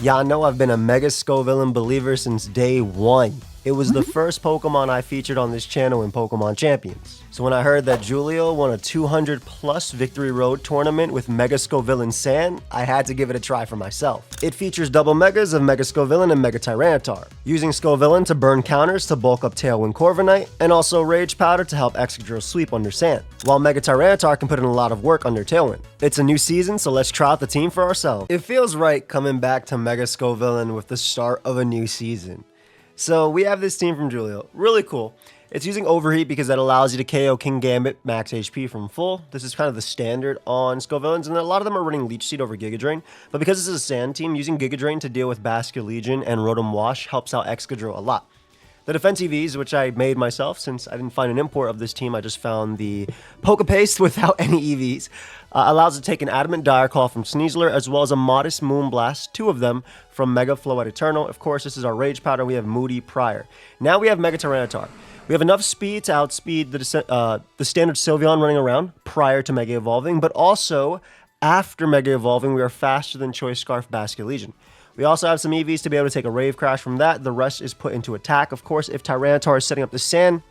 Y'all know I've been a Mega Scovillain believer since day one. It was the first Pokemon I featured on this channel in Pokemon Champions. So when I heard that Giulio won a 200+ Victory Road tournament with Mega Scovillain Sand, I had to give it a try for myself. It features double Megas of Mega Scovillain and Mega Tyranitar, using Scovillain to burn counters to bulk up Tailwind Corviknight, and also Rage Powder to help Excadrill sweep under Sand, while Mega Tyranitar can put in a lot of work under Tailwind. It's a new season, so let's try out the team for ourselves. It feels right coming back to Mega Scovillain with the start of a new season. So we have this team from Giulio, really cool. It's using Overheat because that allows you to KO King Gambit max HP from full. This is kind of the standard on Scovillains, and a lot of them are running Leech Seed over Giga Drain. But because this is a Sand team, using Giga Drain to deal with Basculegion and Rotom Wash helps out Excadrill a lot. The defense EVs, which I made myself since I didn't find an import of this team, I just found the Pokepaste without any EVs, allows it to take an Adamant Dire Claw from Sneasler, as well as a Modest Moonblast, 2 of them, from Mega Floette Eternal. Of course, this is our Rage Powder. We have Moody Prior. Now we have Mega Tyranitar. We have enough speed to outspeed the standard Sylveon running around prior to Mega Evolving, but also after Mega Evolving, we are faster than Choice Scarf Basculegion. We also have some EVs to be able to take a Rave Crash from that. The rest is put into attack. Of course, if Tyranitar is setting up the Sand,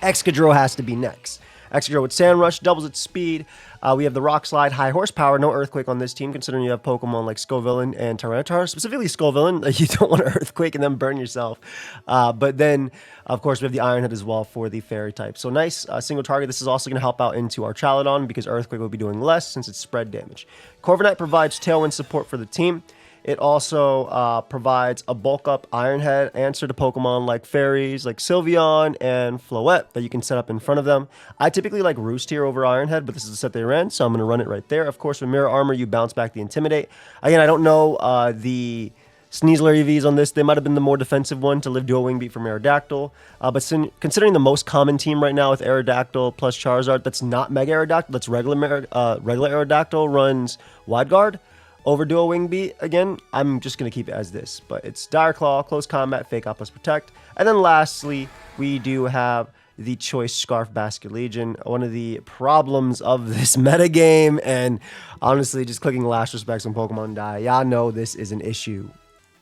Excadrill has to be next. Excadrill with Sand Rush doubles its speed. We have the Rock Slide, high horsepower, no Earthquake on this team, considering you have Pokemon like Scovillain and Tyranitar. Specifically Scovillain, you don't want to Earthquake and then burn yourself. But then, of course, we have the Iron Head as well for the Fairy type. So nice single target. This is also going to help out into Archaludon because Earthquake will be doing less since it's spread damage. Corviknight provides Tailwind support for the team. It also provides a bulk up Iron Head answer to Pokemon like Fairies, like Sylveon and Floette that you can set up in front of them. I typically like Roost here over Iron Head, but this is the set they ran, so I'm going to run it right there. Of course, with Mirror Armor, you bounce back the Intimidate. Again, I don't know the Sneasler EVs on this. They might have been the more defensive one to live Dual Wing Beat from Aerodactyl. But considering the most common team right now with Aerodactyl plus Charizard, that's not Mega Aerodactyl, that's regular Aerodactyl runs Wide Guard. Over Dual Wing Beat, again, I'm just going to keep it as this. But it's Dire Claw, Close Combat, Fake Out plus Protect. And then lastly, we do have the Choice Scarf Basculegion, one of the problems of this metagame. And honestly, just clicking Last Respects when Pokemon die, y'all know this is an issue.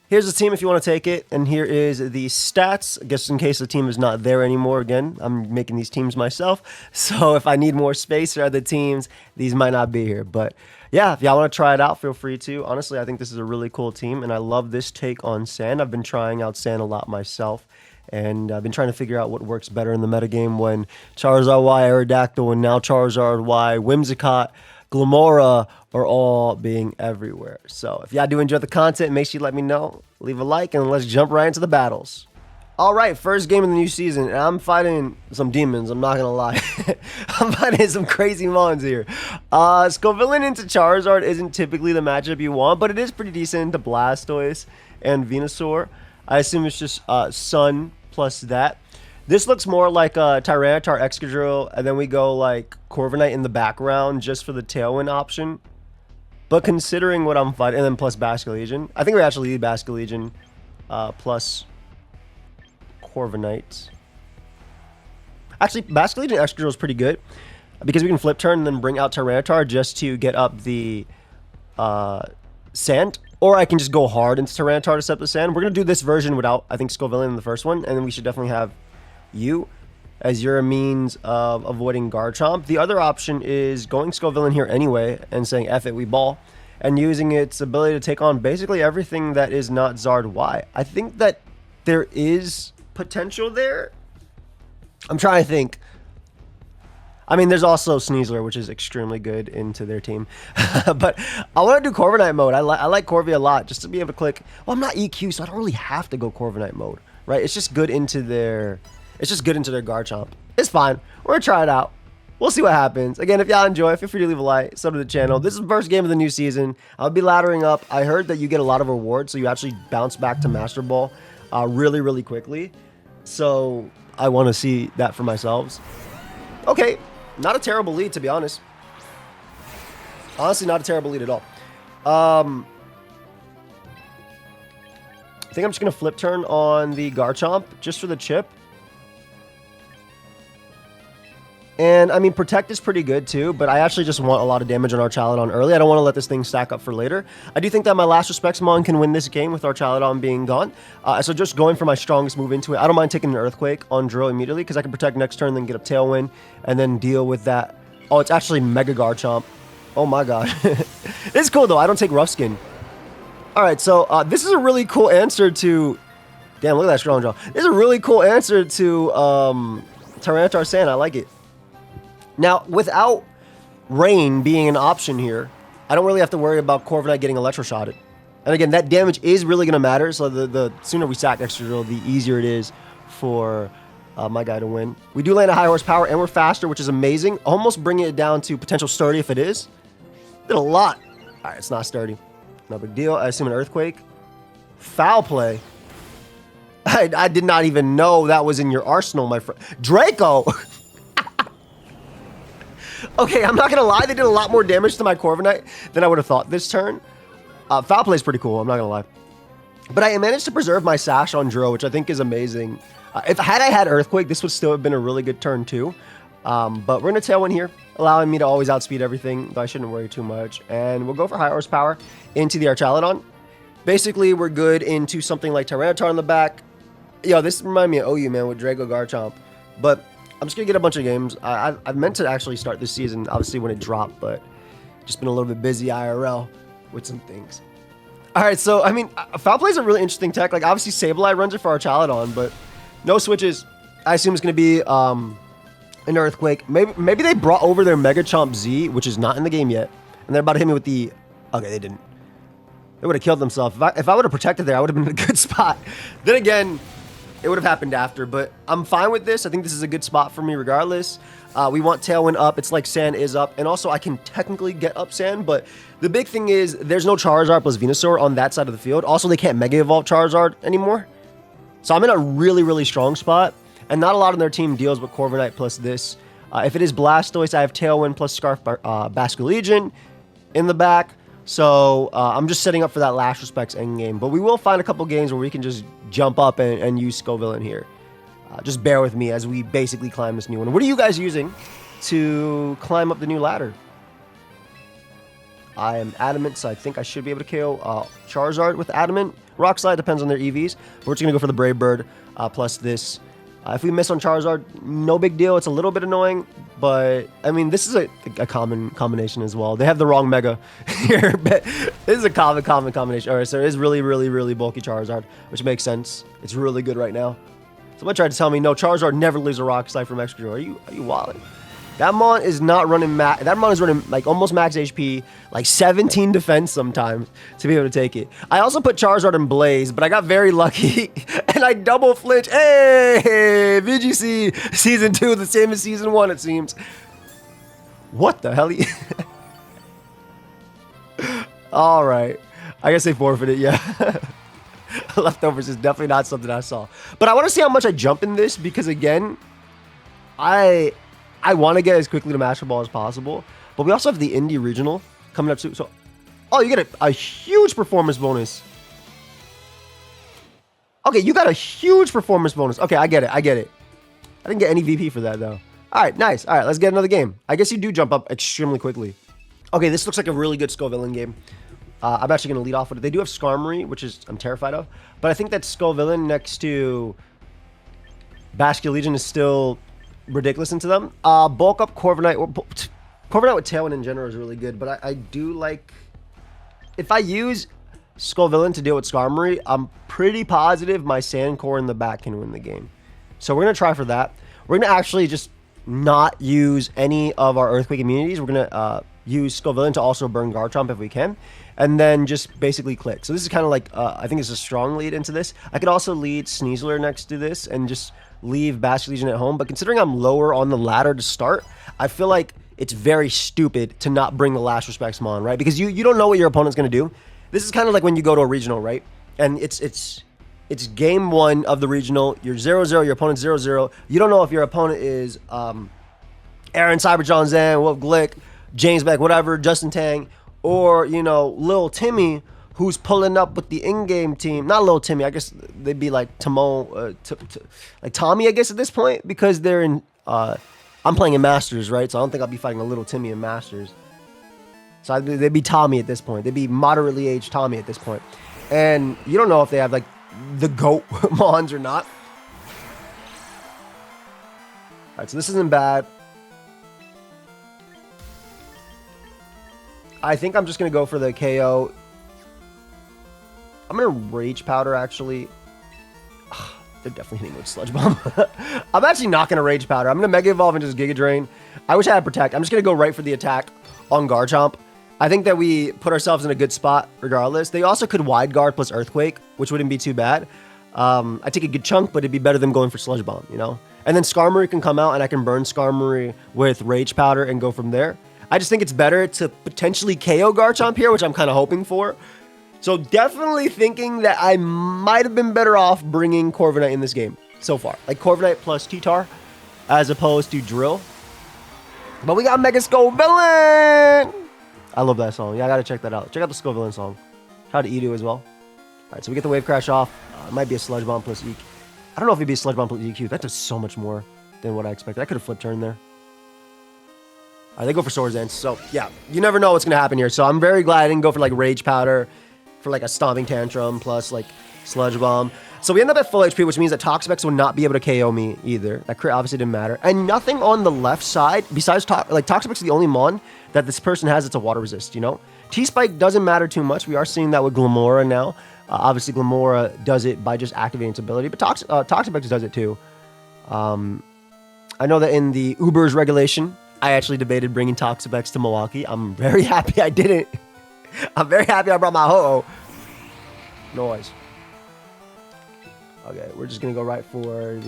Here's the team if you want to take it, and here is the stats, just in case the team is not there anymore. Again, I'm making these teams myself, so if I need more space for other teams, these might not be here. But yeah, if y'all want to try it out, feel free to. Honestly, I think this is a really cool team, and I love this take on Sand. I've been trying out Sand a lot myself, and I've been trying to figure out what works better in the metagame when Charizard Y, Aerodactyl, and now Charizard Y, Whimsicott, Glimorra are all being everywhere. So if y'all do enjoy the content, make sure you let me know. Leave a like, and let's jump right into the battles. All right, first game of the new season, and I'm fighting some demons, I'm not going to lie. I'm fighting some crazy mons here. Scovillain into Charizard isn't typically the matchup you want, but it is pretty decent into Blastoise and Venusaur. I assume it's just Sun plus that. This looks more like a Tyranitar Excadrill, and then we go like Corviknight in the background just for the Tailwind option. But considering what I'm fighting, and then plus Basculegion, I think we actually need Basculegion plus Corviknight. Actually, Basculegion Excadrill is pretty good because we can flip turn and then bring out Tyranitar just to get up the Sand. Or I can just go hard into Tyranitar to set up the Sand. We're going to do this version without, I think, Scovillain in the first one, and then we should definitely have you as your means of avoiding Garchomp. The other option is going Scovillain here anyway and saying F it, we ball, and using its ability to take on basically everything that is not Zard Y. I think that there is potential there. I'm trying to think. I mean, there's also Sneasler, which is extremely good into their team. But I want to do Corviknight mode. I like Corvi a lot, just to be able to click. Well, I'm not EQ, so I don't really have to go Corviknight mode, right? It's just good into their... It's just good into their Garchomp. It's fine. We're going to try it out. We'll see what happens. Again, if y'all enjoy, feel free to leave a like, sub to the channel. This is the first game of the new season. I'll be laddering up. I heard that you get a lot of rewards, so you actually bounce back to Master Ball really, really quickly. So I want to see that for myself. Okay. Not a terrible lead, to be honest. Honestly, not a terrible lead at all. I think I'm just going to flip turn on the Garchomp just for the chip. And I mean, Protect is pretty good too, but I actually just want a lot of damage on Archaludon early. I don't want to let this thing stack up for later. I do think that my Last Respects Mon can win this game with Archaludon being gone. So just going for my strongest move into it. I don't mind taking an Earthquake on Drill immediately because I can Protect next turn, then get up Tailwind, and then deal with that. Oh, it's actually Mega Garchomp. Oh my god. It's cool though. I don't take Rough Skin. Alright, so this is a really cool answer to... Damn, look at that strong jaw. This is a really cool answer to Tyranitar Sand. I like it. Now, without Rain being an option here, I don't really have to worry about Corviknight getting electroshotted. And again, that damage is really going to matter, so the sooner we sack Extra Drill, the easier it is for my guy to win. We do land a high horsepower, and we're faster, which is amazing. Almost bringing it down to potential sturdy if it is. Did a lot. All right, it's not sturdy. No big deal. I assume an Earthquake. Foul play. I did not even know that was in your arsenal, my friend. Draco! Okay, I'm not going to lie. They did a lot more damage to my Corviknight than I would have thought this turn. Foul play is pretty cool. I'm not going to lie. But I managed to preserve my Sash on Dro, which I think is amazing. If I had Earthquake, this would still have been a really good turn too. But we're going to Tailwind here, allowing me to always outspeed everything, though I shouldn't worry too much. And we'll go for high horsepower into the Archaludon. Basically, we're good into something like Tyranitar on the back. Yo, this reminds me of OU, man, with Draco Garchomp. But I'm just going to get a bunch of games. I've meant to actually start this season, obviously, when it dropped, but just been a little bit busy IRL with some things. All right, so, I mean, Foul Play is a really interesting tech. Like, obviously, Sableye runs it for Archaludon, but no switches. I assume it's going to be an Earthquake. Maybe they brought over their Mega Chomp Z, which is not in the game yet, and they're about to hit me with the... Okay, they didn't. They would have killed themselves. If I would have protected there, I would have been in a good spot. Then again... It would have happened after, but I'm fine with this. I think this is a good spot for me regardless. We want Tailwind up. It's like Sand is up. And also, I can technically get up Sand, but the big thing is there's no Charizard plus Venusaur on that side of the field. Also, they can't Mega Evolve Charizard anymore. So I'm in a really, really strong spot. And not a lot on their team deals with Corviknight plus this. If it is Blastoise, I have Tailwind plus Scarf Basculegion in the back. So I'm just setting up for that Last Respects endgame. But we will find a couple games where we can just jump up and use Scovillain here. Just bear with me as we basically climb this new one. What are you guys using to climb up the new ladder? I am Adamant, so I think I should be able to KO Charizard with Adamant. Rock Slide depends on their EVs. But we're just going to go for the Brave Bird plus this. If we miss on Charizard, no big deal. It's a little bit annoying, but I mean, this is a common combination as well. They have the wrong Mega here, but this is a common combination. All right, so it is really, really, really bulky Charizard, which makes sense. It's really good right now. Someone tried to tell me, no, Charizard never leaves a Rock Slide from Extra Drill. Are you wilding? That Mon is not running max. That Mon is running like almost max HP, like 17 defense sometimes to be able to take it. I also put Charizard in Blaze, but I got very lucky and I double flinch. Hey, VGC Season 2, the same as Season 1, it seems. What the hell? All right. I guess they forfeited, yeah. Leftovers is definitely not something I saw. But I want to see how much I jump in this because, again, I want to get as quickly to Master Ball as possible, but we also have the Indie Regional coming up soon. So, oh, you get a huge performance bonus. Okay, you got a huge performance bonus. Okay, I get it. I didn't get any VP for that, though. All right, nice. All right, let's get another game. I guess you do jump up extremely quickly. Okay, this looks like a really good Scovillain game. I'm actually going to lead off with it. They do have Skarmory, which is I'm terrified of, but I think that Scovillain next to Basculegion is still ridiculous into them. Bulk up Corviknight. Corviknight with Tailwind in general is really good, but I do like... If I use Scovillain to deal with Skarmory, I'm pretty positive my Sand Core in the back can win the game. So we're going to try for that. We're going to actually just not use any of our Earthquake immunities. We're going to use Scovillain to also burn Garchomp if we can, and then just basically click. So this is kind of like, I think it's a strong lead into this. I could also lead Sneasler next to this and just leave Basculegion at home, but considering I'm lower on the ladder to start, I feel like it's very stupid to not bring the Last Respects Mon, right? Because you don't know what your opponent's going to do. This is kind of like when you go to a regional, right? And it's game one of the regional. You're 0-0, your opponent's 0-0. You don't know if your opponent is Aaron Cybertron Zan, Wolf Glick, James Beck, whatever, Justin Tang, or, you know, Lil Timmy, who's pulling up with the in-game team. Not Lil Timmy, I guess they'd be like like Tommy, I guess, at this point, because they're in I'm playing in Masters, right? So I don't think I'll be fighting a little Timmy in Masters. So they'd be Tommy at this point. They'd be moderately aged Tommy at this point. And you don't know if they have, like, the GOAT Mons or not. All right, so this isn't bad. I think I'm just going to go for the KO. I'm going to Rage Powder, actually. They're definitely hitting with Sludge Bomb. I'm actually not going to Rage Powder. I'm going to Mega Evolve and just Giga Drain. I wish I had Protect. I'm just going to go right for the attack on Garchomp. I think that we put ourselves in a good spot regardless. They also could Wide Guard plus Earthquake, which wouldn't be too bad. I take a good chunk, but it'd be better than going for Sludge Bomb, you know? And then Skarmory can come out, and I can burn Skarmory with Rage Powder and go from there. I just think it's better to potentially KO Garchomp here, which I'm kind of hoping for. So definitely thinking that I might have been better off bringing Corviknight in this game so far. Like Corviknight plus T-Tar as opposed to Drill. But we got Mega Scovillain! I love that song. Yeah, I gotta check that out. Check out the Scovillain song. Shout out to Edu as well. Alright, so we get the Wave Crash off. It might be a Sludge Bomb plus EQ. I don't know if it'd be a Sludge Bomb plus EQ. That does so much more than what I expected. I could have flipped turn there. Alright, they go for Swords Dance. So, yeah, you never know what's gonna happen here. So I'm very glad I didn't go for, like, Rage Powder, for, like, a Stomping Tantrum plus, like, Sludge Bomb. So we end up at full HP, which means that Toxapex will not be able to KO me either. That crit obviously didn't matter. And nothing on the left side, besides, Toxapex is the only Mon that this person has that's a water resist, you know? T-Spike doesn't matter too much. We are seeing that with Glimorra now. Obviously, Glimorra does it by just activating its ability, but Toxapex does it too. I know that in the Uber's regulation, I actually debated bringing Toxapex to Milwaukee. I'm very happy I didn't. I'm very happy I brought my Ho-Oh. Noise. Okay, we're just going to go right for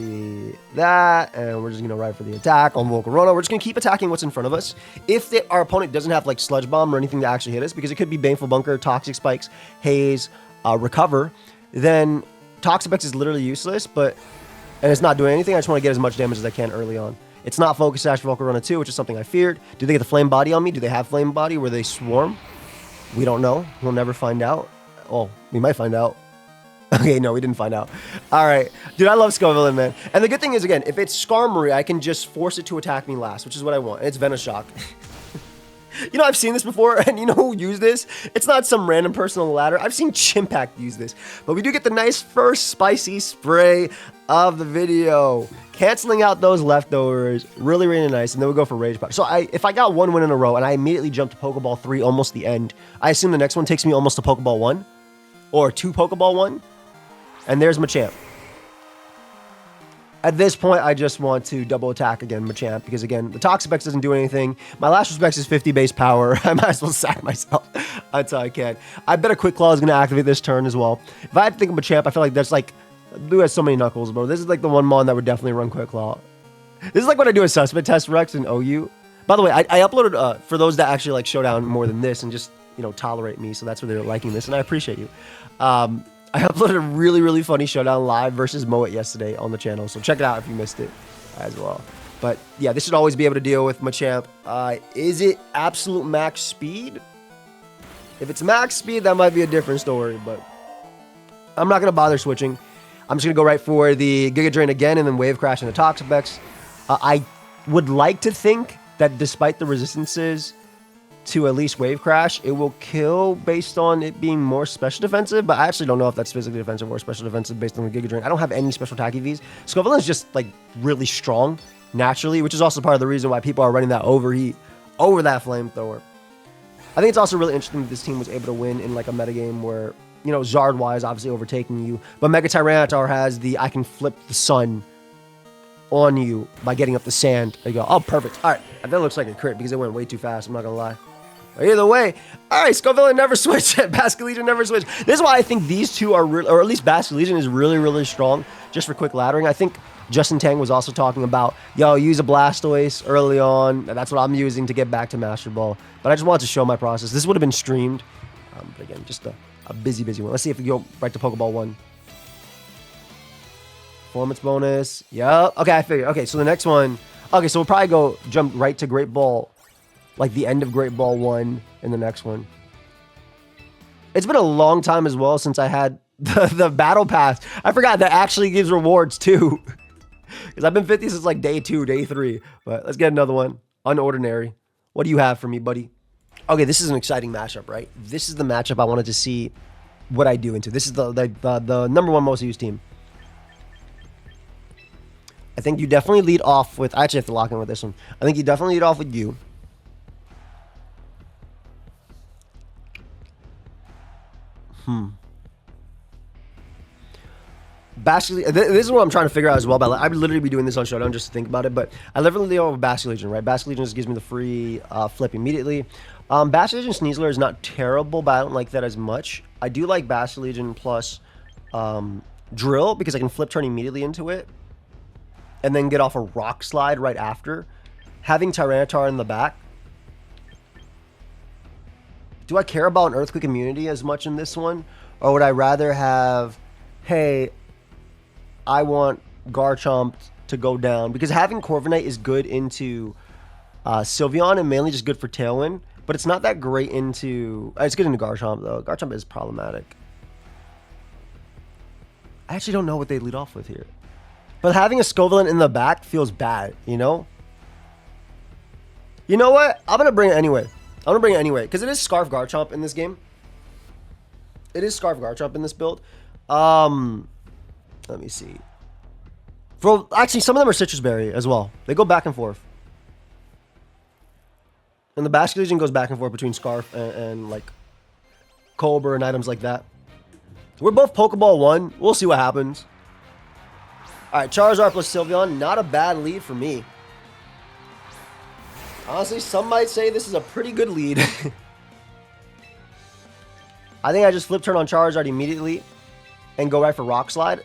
that, and we're just going to right for the attack on Volcarona. We're just going to keep attacking what's in front of us. If our opponent doesn't have, like, Sludge Bomb or anything to actually hit us, because it could be Baneful Bunker, Toxic Spikes, Haze, Recover, then Toxapex is literally useless, and it's not doing anything. I just want to get as much damage as I can early on. It's not Focus Sash for Volcarona 2, which is something I feared. Do they get the Flame Body on me? Do they have Flame Body where they swarm? We don't know. We'll never find out. Oh, we might find out. Okay, no, we didn't find out. All right. Dude, I love Scovillain, man. And the good thing is, again, if it's Skarmory, I can just force it to attack me last, which is what I want. And it's Venusaur. You know, I've seen this before, and you know who used this? It's not some random person on the ladder. I've seen Chimpact use this. But we do get the nice first spicy spray of the video. Canceling out those leftovers. Really, really nice. And then we go for Rage Powder. So if I got one win in a row, and I immediately jumped to Pokeball 3, almost the end, I assume the next one takes me almost to Pokeball 1. Or to Pokeball 1. And there's Machamp. At this point, I just want to double attack again Machamp, because again, the Toxapex doesn't do anything. My last Respect is 50 base power. I might as well sack myself until I can. I bet a Quick Claw is going to activate this turn as well. If I had to think of Machamp, I feel like that's like, Blue has so many Knuckles, bro. This is like the one Mon that would definitely run Quick Claw. This is like when I do a Suspect Test Rex in OU. By the way, I uploaded, for those that actually like Showdown more than this and just, you know, tolerate me, so that's why they're liking this, and I appreciate you. I uploaded a really, really funny Showdown live versus Moet yesterday on the channel, so check it out if you missed it as well. But yeah, this should always be able to deal with Machamp. Is it absolute max speed? If it's max speed, that might be a different story, but I'm not going to bother switching. I'm just going to go right for the Giga Drain again and then Wave Crash into Toxapex. I would like to think that despite the resistances to at least Wave Crash, it will kill based on it being more special defensive, but I actually don't know if that's physically defensive or special defensive based on the Giga Drain. I don't have any special attack EVs. Scovillain is just like really strong naturally, which is also part of the reason why people are running that Overheat over that Flamethrower. I think it's also really interesting that this team was able to win in like a metagame where, you know, Zard-wise obviously overtaking you, but Mega Tyranitar has the I can flip the sun on you by getting up the sand. There you go. Oh, perfect. All right. That looks like a crit because it went way too fast. I'm not going to lie. Either way, all right, Scovillain never switched. Basculegion never switched. This is why I think these two are, or at least Basculegion is really, really strong just for quick laddering. I think Justin Tang was also talking about, yo, use a Blastoise early on. That's what I'm using to get back to Master Ball. But I just wanted to show my process. This would have been streamed. But again, just a busy, busy one. Let's see if we go right to Pokeball 1. Performance bonus. Yep. Okay, I figured. Okay, so the next one. Okay, so we'll probably jump right to Great Ball. Like the end of Great Ball 1 in the next one. It's been a long time as well since I had the Battle Pass. I forgot that actually gives rewards too. Because I've been 50 since like day 2, day 3. But let's get another one. Unordinary. What do you have for me, buddy? Okay, this is an exciting matchup, right? This is the matchup I wanted to see what I do into. This is the number 1 most used team. I think you definitely lead off with... I actually have to lock in with this one. I think you definitely lead off with you. Basically, this is what I'm trying to figure out as well. But I would literally be doing this on Showdown just to think about it. But I literally lead off with Basculegion, right? Basculegion just gives me the free flip immediately. Basculegion Sneasler is not terrible, but I don't like that as much. I do like Basculegion plus Drill because I can flip turn immediately into it. And then get off a Rock Slide right after. Having Tyranitar in the back. Do I care about an Earthquake immunity as much in this one? Or would I rather have, hey, I want Garchomp to go down? Because having Corviknight is good into Sylveon and mainly just good for Tailwind. But it's not that great into... It's good into Garchomp, though. Garchomp is problematic. I actually don't know what they lead off with here. But having a Scovillain in the back feels bad, you know? You know what? I'm going to bring it anyway. I'm going to bring it anyway. Because it is Scarf Garchomp in this game. It is Scarf Garchomp in this build. Let me see. Actually, some of them are Citrus Berry as well. They go back and forth. And the Basculegion goes back and forth between Scarf and like Cobra and items like that. We're both Pokeball 1. We'll see what happens. Alright, Charizard plus Sylveon. Not a bad lead for me. Honestly, some might say this is a pretty good lead. I think I just flip turn on Charizard immediately and go right for Rock Slide.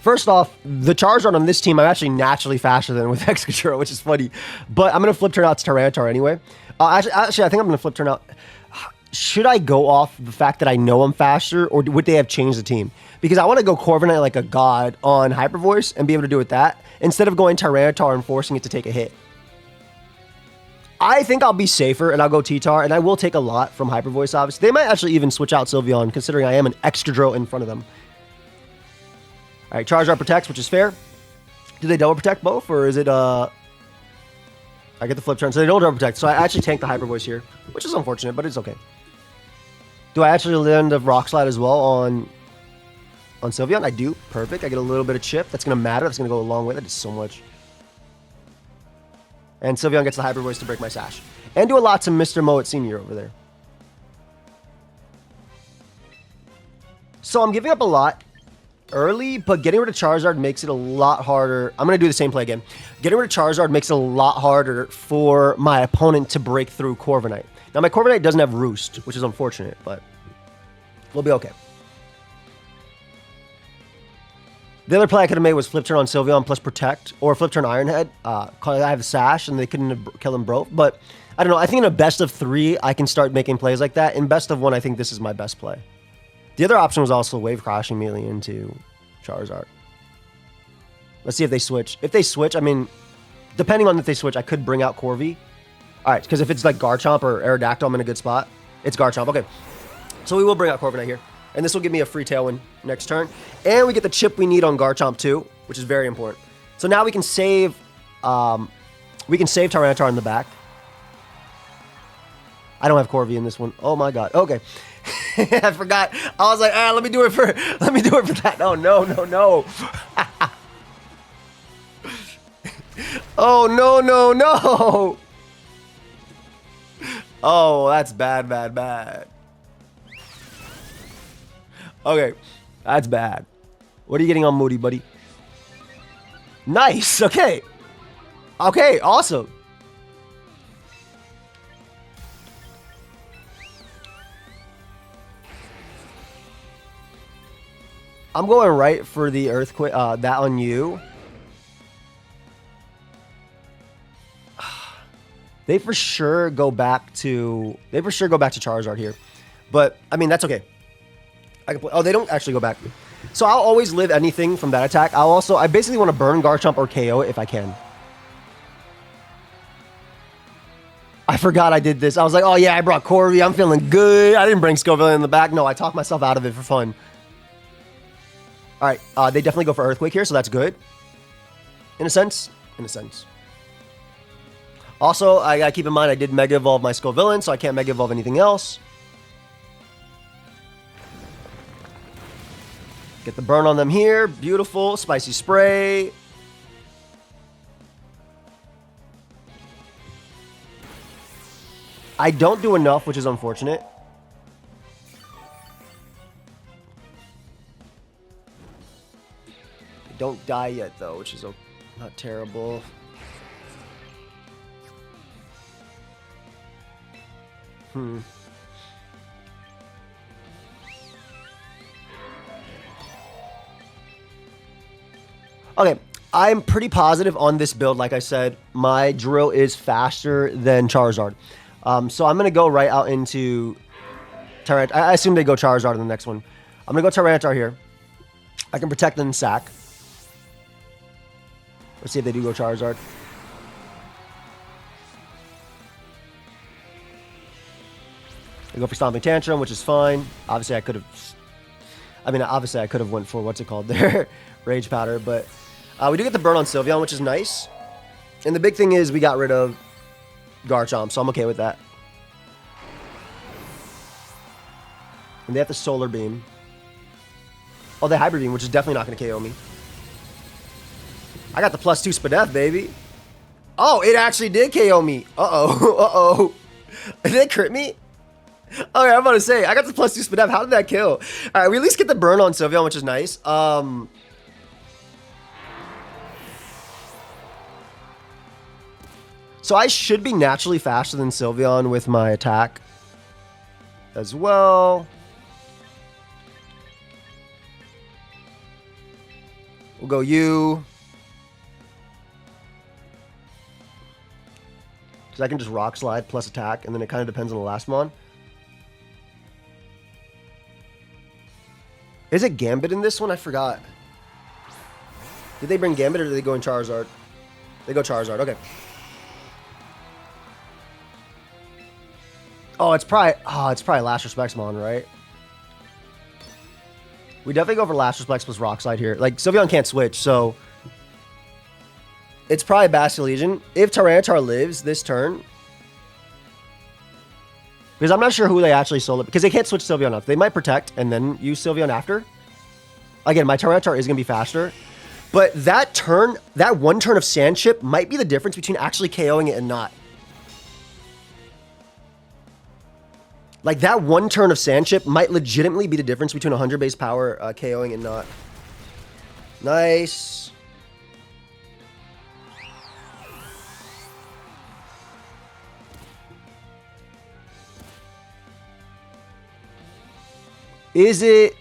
First off, the Charizard on this team, I'm actually naturally faster than with Excadrill, which is funny. But I'm going to flip turn out to Tyranitar anyway. Actually, I think I'm going to flip turn out. Should I go off the fact that I know I'm faster, or would they have changed the team? Because I want to go Corviknight like a god on Hyper Voice and be able to do it that, instead of going Tyranitar and forcing it to take a hit. I think I'll be safer, and I'll go T-Tar, and I will take a lot from Hyper Voice, obviously. They might actually even switch out Sylveon, considering I am an Excadrill in front of them. Alright, Charizard protects, which is fair. Do they double protect both, or is it, I get the flip turn, so they don't double protect. So I actually tank the Hyper Voice here, which is unfortunate, but it's okay. Do I actually land a Rock Slide as well on Sylveon? I do. Perfect. I get a little bit of chip. That's going to matter. That's going to go a long way. That is so much. And Sylveon gets the Hyper Voice to break my sash. And do a lot to Mr. Moet Sr. over there. So I'm giving up a lot early, but getting rid of Charizard makes it a lot harder. I'm going to do the same play again. Getting rid of Charizard makes it a lot harder for my opponent to break through Corviknight. Now, my Corviknight doesn't have Roost, which is unfortunate, but we'll be okay. The other play I could have made was flip turn on Sylveon plus Protect, or flip turn Iron Head. I have Sash, and they couldn't kill them both. But I don't know. I think in a best of 3, I can start making plays like that. In best of 1, I think this is my best play. The other option was also Wave Crashing immediately into Charizard. Let's see if they switch. If they switch, I mean, depending on if they switch, I could bring out Corvi. All right, because if it's like Garchomp or Aerodactyl, I'm in a good spot. It's Garchomp. Okay. So we will bring out Corviknight here. And this will give me a free Tailwind next turn. And we get the chip we need on Garchomp too, which is very important. So now we can save Tyranitar in the back. I don't have Corvi in this one. Oh my god. Okay. I forgot. I was like, let me do it for that. Oh no. Oh no. Oh, that's bad. Okay, that's bad. What are you getting on Moody, buddy? Nice, okay. Okay, awesome. I'm going right for the Earthquake, that on you. They for sure go back to Charizard here. But, I mean, that's okay. I can play. Oh, they don't actually go back. So I'll always live anything from that attack. I basically want to burn Garchomp or KO it if I can. I forgot I did this. I was like, oh yeah, I brought Corvi. I'm feeling good. I didn't bring Scovillain in the back. No, I talked myself out of it for fun. All right, they definitely go for Earthquake here, so that's good. In a sense. In a sense. Also, I gotta keep in mind I did Mega Evolve my Scovillain, so I can't Mega Evolve anything else. Get the burn on them here. Beautiful. Spicy Spray. I don't do enough, which is unfortunate. I don't die yet, though, which is not terrible. Okay, I'm pretty positive on this build. Like I said, my drill is faster than Charizard. So I'm going to go right out into Tyranitar. I assume they go Charizard in the next one. I'm going to go Tyranitar here. I can protect and sack. Let's see if they do go Charizard. They go for Stomping Tantrum, which is fine. Obviously, I could have... I mean, obviously, I could have went for, what's it called there? Rage Powder, but... we do get the burn on Sylveon, which is nice. And the big thing is we got rid of Garchomp, so I'm okay with that. And they have the Solar Beam. Oh, they Hybrid Beam, which is definitely not going to KO me. I got the +2 Spadef, baby. Oh, it actually did KO me. Uh-oh. Uh-oh. Did it crit me? Okay, I'm about to say, I got the +2 Spadef. How did that kill? All right, we at least get the burn on Sylveon, which is nice. So I should be naturally faster than Sylveon with my attack as well. We'll go you. Because I can just Rock Slide plus attack, and then it kind of depends on the last mon. Is it Gambit in this one? I forgot. Did they bring Gambit or did they go in Charizard? They go Charizard, okay. Oh, it's probably Last Respects mon, right? We definitely go for Last Respects plus Rock Slide here. Like, Sylveon can't switch, so... It's probably Basculegion. If Tyranitar lives this turn... Because I'm not sure who they actually sold it. Because they can't switch Sylveon up. They might Protect and then use Sylveon after. Again, my Tyranitar is going to be faster. But that turn, that one turn of Sand Chip might be the difference between actually KOing it and not. Like, that one turn of Sand Chip might legitimately be the difference between 100 base power KOing and not. Nice. Is it...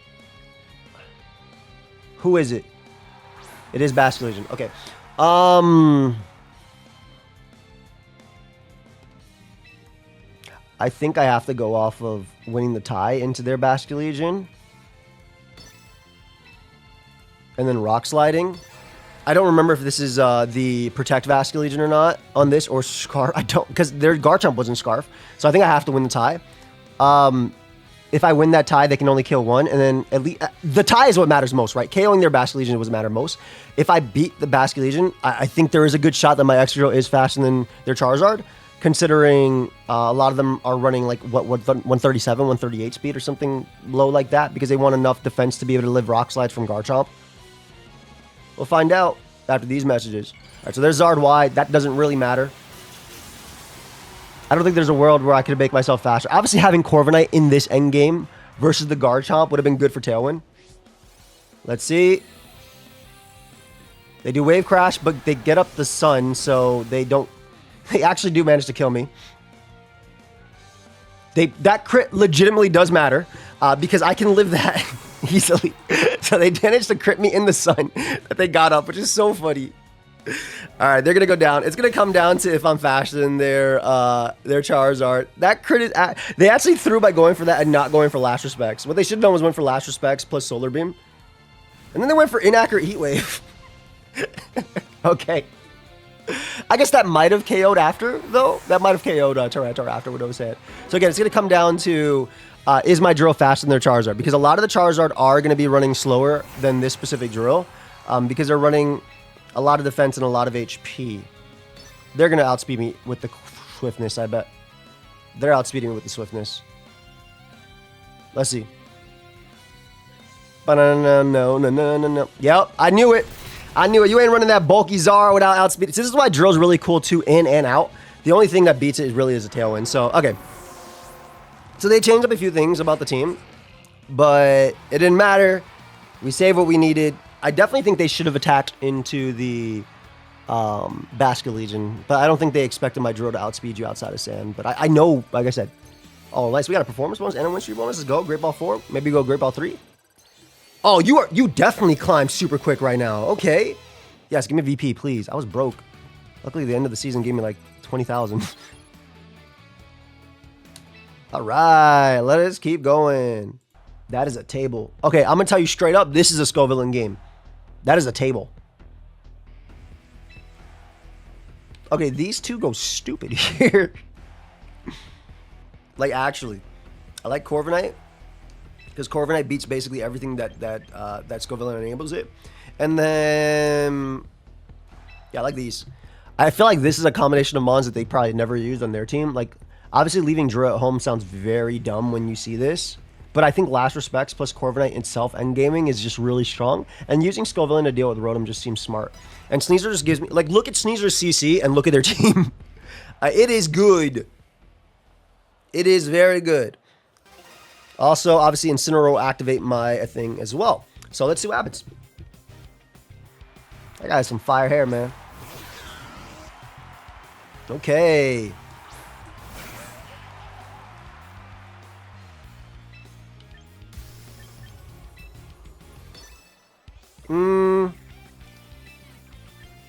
Who is it? It is Basculegion. Okay. I think I have to go off of winning the tie into their Basculegion. And then Rock Sliding. I don't remember if this is the Protect Basculegion or not on this, or Scarf. I don't, because their Garchomp wasn't Scarf. So I think I have to win the tie. If I win that tie, they can only kill one, and then at least the tie is what matters most, right? KOing their Basculegion is what matters most. If I beat the Basculegion, I think there is a good shot that my Excadrill is faster than their Charizard, considering a lot of them are running like what 137, 138 speed or something low like that, because they want enough defense to be able to live Rock Slides from Garchomp. We'll find out after these messages. All right, so there's Zard Y. That doesn't really matter. I don't think there's a world where I could make myself faster. Obviously, having Corviknight in this endgame versus the Garchomp would have been good for Tailwind. Let's see. They do Wave Crash, but they get up the sun, so they don't... They actually do manage to kill me. That crit legitimately does matter, because I can live that easily. So they managed to crit me in the sun that they got up, which is so funny. All right, they're gonna go down. It's gonna come down to if I'm faster than their Charizard. That crit is they actually threw by going for that and not going for Last Respects. What they should have done was went for Last Respects plus Solar Beam, and then they went for Inaccurate Heat Wave. Okay, I guess that might have KO'd after though. That might have KO'd Tyranitar after what I was saying. So again, it's gonna come down to is my drill faster than their Charizard, because a lot of the Charizard are gonna be running slower than this specific drill, because they're running. a lot of defense and a lot of HP. They're going to outspeed me with the swiftness, I bet. They're outspeeding me with the swiftness. Let's see. No. Yep, I knew it. I knew it. You ain't running that bulky Zara without outspeed. This is why drill's really cool too, in and out. The only thing that beats it really is a tailwind. So, okay. So they changed up a few things about the team, but it didn't matter. We saved what we needed. I definitely think they should have attacked into the Basket Legion, but I don't think they expected my drill to outspeed you outside of sand. But I know, like I said, oh, nice. We got a performance bonus and a win streak bonus. Let's go. Great Ball 4. Maybe go Great Ball 3. Oh, you definitely climbed super quick right now. Okay. Yes, give me a VP, please. I was broke. Luckily, the end of the season gave me like 20,000. All right, let us keep going. That is a table. Okay, I'm going to tell you straight up, this is a Scovillain game. That is a table. Okay, these two go stupid here. Like, actually, I like Corviknight, because Corviknight beats basically everything that Scovillain enables it. And then, yeah, I like these. I feel like this is a combination of mons that they probably never used on their team. Like, obviously leaving Drew at home sounds very dumb when you see this, but I think Last Respects plus Corviknight itself endgaming is just really strong, and using Scovillain to deal with Rotom just seems smart. And Sneasler just gives me, like, look at Sneasler's CC and look at their team. It is good. It is very good. Also, obviously, Incineroar will activate my thing as well. So let's see what happens. That guy has some fire hair, man. Okay.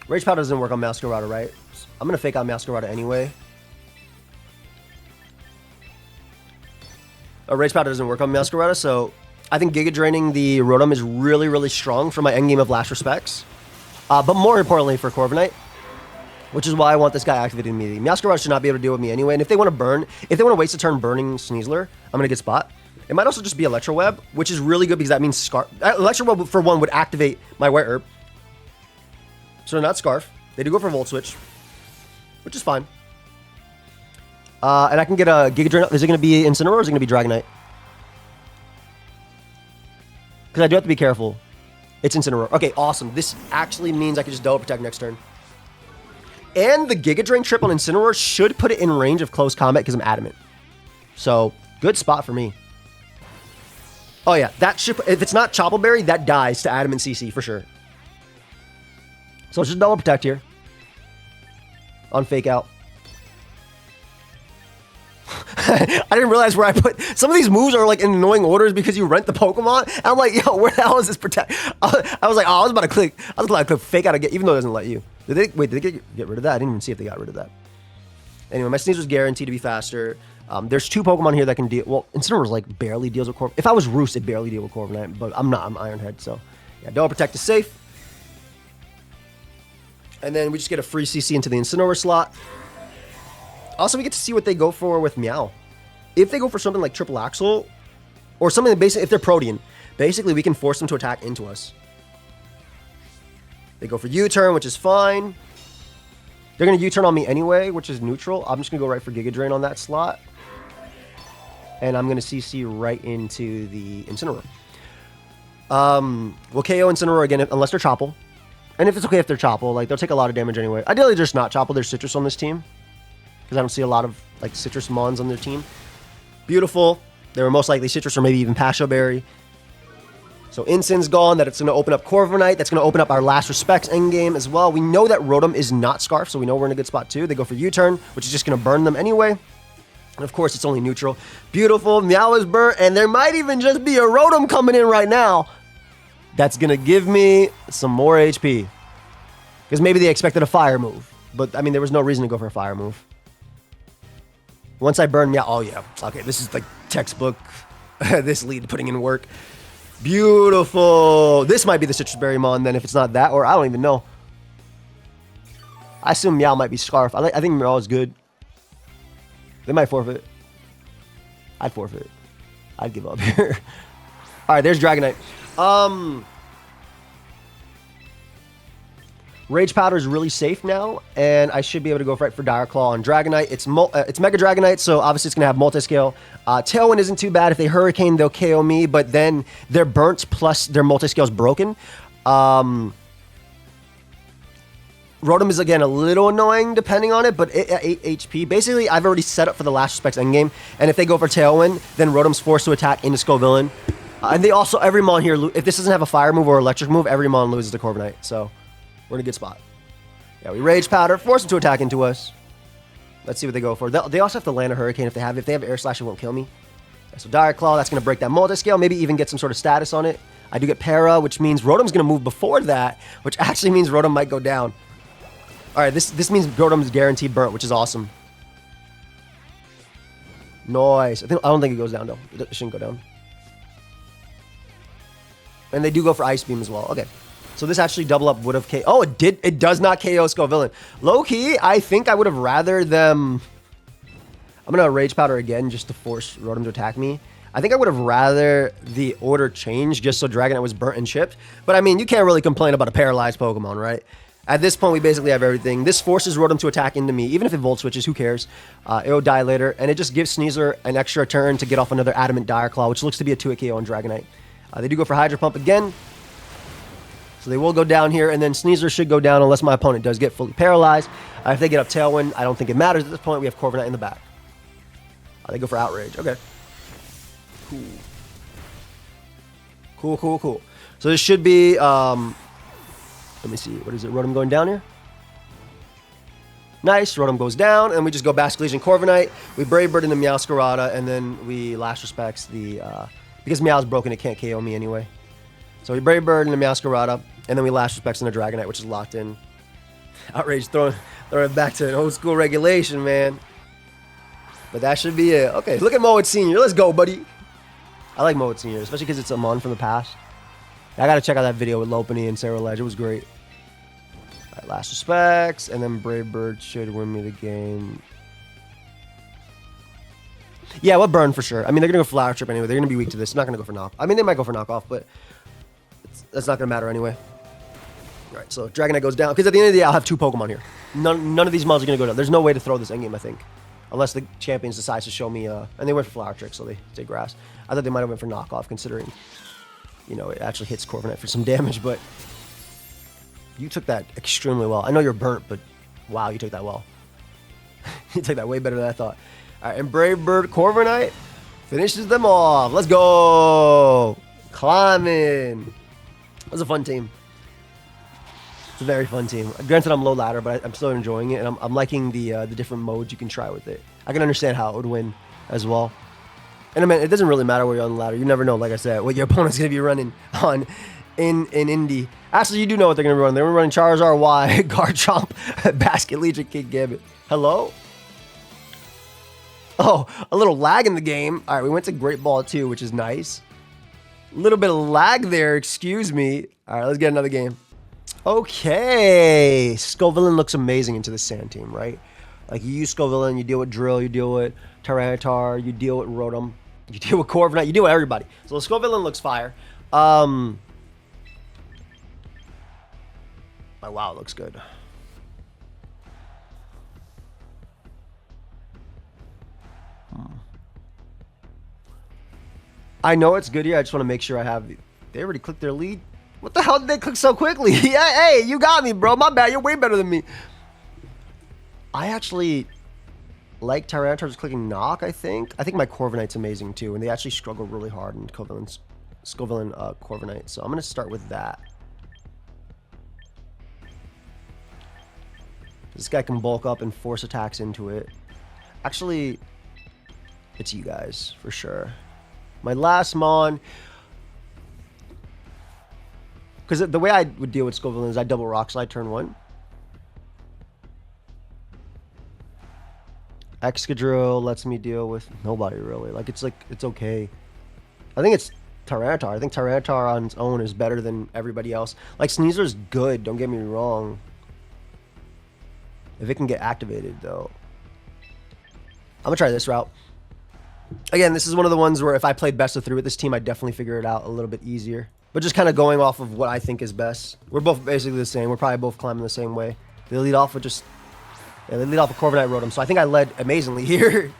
Rage Powder doesn't work on Masquerada, right? I'm going to fake out Masquerada anyway. Rage Powder doesn't work on Masquerada, so I think Giga Draining the Rotom is really, really strong for my endgame of Last Respects. But more importantly for Corviknight, which is why I want this guy activated immediately. Masquerada should not be able to deal with me anyway, and if they want to burn, if they want to waste a turn burning Sneasler, I'm going to get Spot. It might also just be Electro Web, which is really good because that means Scarf. Electro Web, for one, would activate my White Herb. So not Scarf. They do go for Volt Switch, which is fine. And I can get a Giga Drain. Is it going to be Incineroar or is it going to be Dragonite? Because I do have to be careful. It's Incineroar. Okay, awesome. This actually means I can just Double Protect next turn. And the Giga Drain trip on Incineroar should put it in range of close combat because I'm adamant. So, good spot for me. Oh yeah, that should, if it's not Chople Berry, that dies to Adamant CC for sure. So let's just Double Protect here. On Fake Out. I didn't realize where I put... Some of these moves are like in annoying orders because you rent the Pokemon. And I'm like, yo, where the hell is this Protect? I was like, oh, I was about to click Fake Out again, even though it doesn't let you. Did they get rid of that? I didn't even see if they got rid of that. Anyway, my Sneaser's guaranteed to be faster. There's two Pokemon here that can deal... Well, Incineroar like barely deals with Corviknight. If I was Roost, it barely deal with Corviknight, but I'm not. I'm Ironhead, so... Yeah, Double Protect is safe. And then we just get a free CC into the Incineroar slot. Also, we get to see what they go for with Meow. If they go for something like Triple Axle, or something that basically, if they're Protean, basically we can force them to attack into us. They go for U-turn, which is fine. They're going to U-turn on me anyway, which is neutral. I'm just going to go right for Giga Drain on that slot. And I'm going to CC right into the Incineroar. We'll KO Incineroar again, unless they're Chople. And if it's okay if they're Chople, like, they'll take a lot of damage anyway. Ideally, just not Chople. There's Citrus on this team. Because I don't see a lot of, like, Citrus Mons on their team. Beautiful. They were most likely Citrus or maybe even Pasho Berry. So Incin's gone. That it's going to open up Corviknight. That's going to open up our Last Respects endgame as well. We know that Rotom is not Scarf, so we know we're in a good spot too. They go for U-turn, which is just going to burn them anyway. And of course, it's only neutral. Beautiful. Meow is burnt, and there might even just be a Rotom coming in right now. That's going to give me some more HP. Because maybe they expected a fire move. But, I mean, there was no reason to go for a fire move. Once I burn Meow... Oh, yeah. Okay, this is like textbook. This lead putting in work. Beautiful. This might be the Citrus Berry Mon then if it's not that. Or I don't even know. I assume Meow might be Scarf. I think Meow is good. They might forfeit. I'd forfeit. I'd give up here. Alright, there's Dragonite. Rage Powder is really safe now, and I should be able to go right for Dire Claw on Dragonite. It's Mega Dragonite, so obviously it's going to have Multiscale. Tailwind isn't too bad. If they Hurricane, they'll KO me, but then they're burnt plus their Multiscale's broken. Rotom is, again, a little annoying depending on it, but at 8 HP. Basically, I've already set up for the Last Respects endgame, and if they go for Tailwind, then Rotom's forced to attack into Scovillain. And they also, every Mon here, if this doesn't have a Fire move or Electric move, every Mon loses to Corviknight, so we're in a good spot. Yeah, we Rage Powder, force them to attack into us. Let's see what they go for. They also have to land a Hurricane if they have. If they have Air Slash, it won't kill me. Yeah, so Dire Claw, that's going to break that Multiscale, maybe even get some sort of status on it. I do get Para, which means Rotom's going to move before that, which actually means Rotom might go down. All right, this means Rotom's guaranteed burnt, which is awesome. Nice. I don't think it goes down, though. It shouldn't go down. And they do go for Ice Beam as well. Okay. So this actually double up would have KO. Oh, it did. It does not KO Scovillain. Low key, I think I would have rather them. I'm going to Rage Powder again just to force Rotom to attack me. I think I would have rather the order change just so Dragonite was burnt and chipped. But I mean, you can't really complain about a paralyzed Pokemon, right? At this point, we basically have everything. This forces Rotom to attack into me, even if it Volt Switches, who cares? It'll die later, and it just gives Sneasler an extra turn to get off another Adamant Dire Claw, which looks to be a 2-hit KO on Dragonite. They do go for Hydro Pump again. So they will go down here, and then Sneasler should go down unless my opponent does get fully paralyzed. If they get up Tailwind, I don't think it matters at this point. We have Corviknight in the back. They go for Outrage. Okay. Cool. So this should be... let me see. What is it? Rotom going down here? Nice. Rotom goes down, and we just go Basket Legion Corviknight. We Brave Bird into Meowscarada, and then we Last Respects the... because Meow's broken, it can't KO me anyway. So we Brave Bird into Meowscarada, and then we Last Respects into Dragonite, which is locked in. Outrage throwing it back to an old school regulation, man. But that should be it. Okay, look at Mowat Senior. Let's go, buddy. I like Mowat Senior, especially because it's a Mon from the past. I gotta check out that video with Lopunny and Sarah Ledge. It was great. All right, Last Respects, and then Brave Bird should win me the game. Yeah, we'll burn for sure. I mean, they're gonna go Flower Trip anyway. They're gonna be weak to this. They're not gonna go for knock. I mean, they might go for knockoff, but that's not gonna matter anyway. All right, so Dragonite goes down because at the end of the day, I'll have 2 Pokemon here. None of these Mons are gonna go down. There's no way to throw this endgame, I think, unless the champions decides to show me. And they went for Flower Trick, so they stay Grass. I thought they might have went for knockoff, considering, you know, it actually hits Corviknight for some damage. But you took that extremely well. I know you're burnt, but wow, you took that well. You took that way better than I thought. All right, and Brave Bird Corviknight finishes them off. Let's go. Climbing. That was a fun team. It's a very fun team. Granted, I'm low ladder, but I'm still enjoying it, and I'm liking the different modes you can try with it. I can understand how it would win as well. And I mean, it doesn't really matter where you're on the ladder. You never know, like I said, what your opponent's going to be running on in Indy. Actually, you do know what they're going to be running. They're running Charizard Y, Garchomp, Basket Legion, Kid Gambit. Hello? Oh, a little lag in the game. All right, we went to Great Ball 2, which is nice. A little bit of lag there, excuse me. All right, let's get another game. Okay. Scovillain looks amazing into the Sand team, right? Like, you use Scovillain, you deal with Drill, you deal with Tyranitar, you deal with Rotom, you deal with Corviknight, you deal with everybody. So Scovillain looks fire. Oh, wow, it looks good. I know it's good here. I just want to make sure I have... They already clicked their lead? What the hell did they click so quickly? Yeah, hey, you got me, bro. My bad. You're way better than me. I actually like Tyranitar's clicking knock, I think. I think my Corviknight's amazing, too. And they actually struggle really hard in Scovillain Corviknight. So I'm going to start with that. This guy can bulk up and force attacks into it. Actually, it's you guys, for sure. My last Mon... Because the way I would deal with Scovillain is I double Rock Slide turn 1. Excadrill lets me deal with nobody, really. Like, it's okay. I think it's Tyranitar. I think Tyranitar on its own is better than everybody else. Like, Sneasler's good, don't get me wrong. If it can get activated, though. I'm going to try this route. Again, this is one of the ones where if I played best of 3 with this team, I'd definitely figure it out a little bit easier. But just kind of going off of what I think is best. We're both basically the same. We're probably both climbing the same way. They lead off with just... Yeah, they lead off with Corviknight Rotom. So I think I led amazingly here.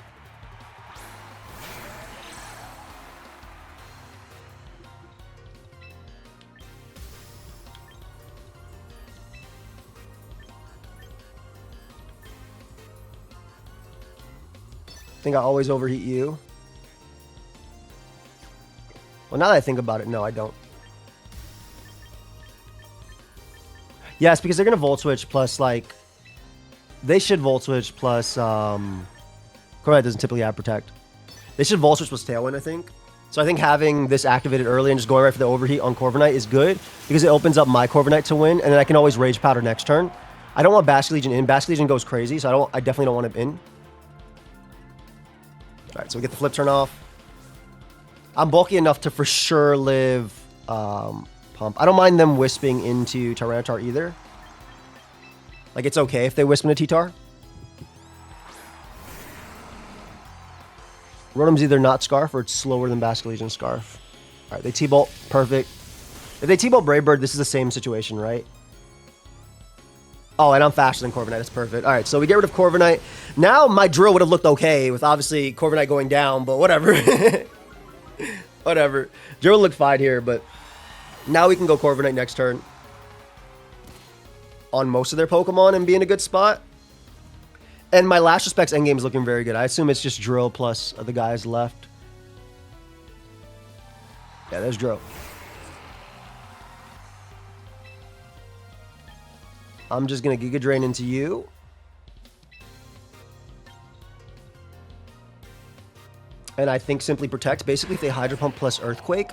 I think I always overheat you. Well, now that I think about it, no, I don't. Yes, because they're going to Volt Switch plus, like... They should Volt Switch plus... Corviknight doesn't typically have Protect. They should Volt Switch plus Tailwind, I think. So I think having this activated early and just going right for the Overheat on Corviknight is good, because it opens up my Corviknight to win, and then I can always Rage Powder next turn. I don't want Basculegion in. Basculegion goes crazy, so I definitely don't want him in. Alright, so we get the Flip Turn off. I'm bulky enough to for sure live Pump. I don't mind them Wisping into Tyranitar either. Like, it's okay if they Wisp into T-Tar. Rotom's either not Scarf or it's slower than Basculegion Scarf. Alright, they T-Bolt. Perfect. If they T-Bolt Brave Bird, this is the same situation, right? Oh, and I'm faster than Corviknight. That's perfect. Alright, so we get rid of Corviknight. Now my drill would have looked okay with obviously Corviknight going down, but whatever. Whatever. Drill looked fine here, but now we can go Corviknight next turn on most of their Pokemon and be in a good spot. And my Last Respect's endgame is looking very good. I assume it's just Drill plus the guys left. Yeah, there's Drill. I'm just going to Giga Drain into you. And I think Simply Protect. Basically, if they Hydro Pump plus Earthquake,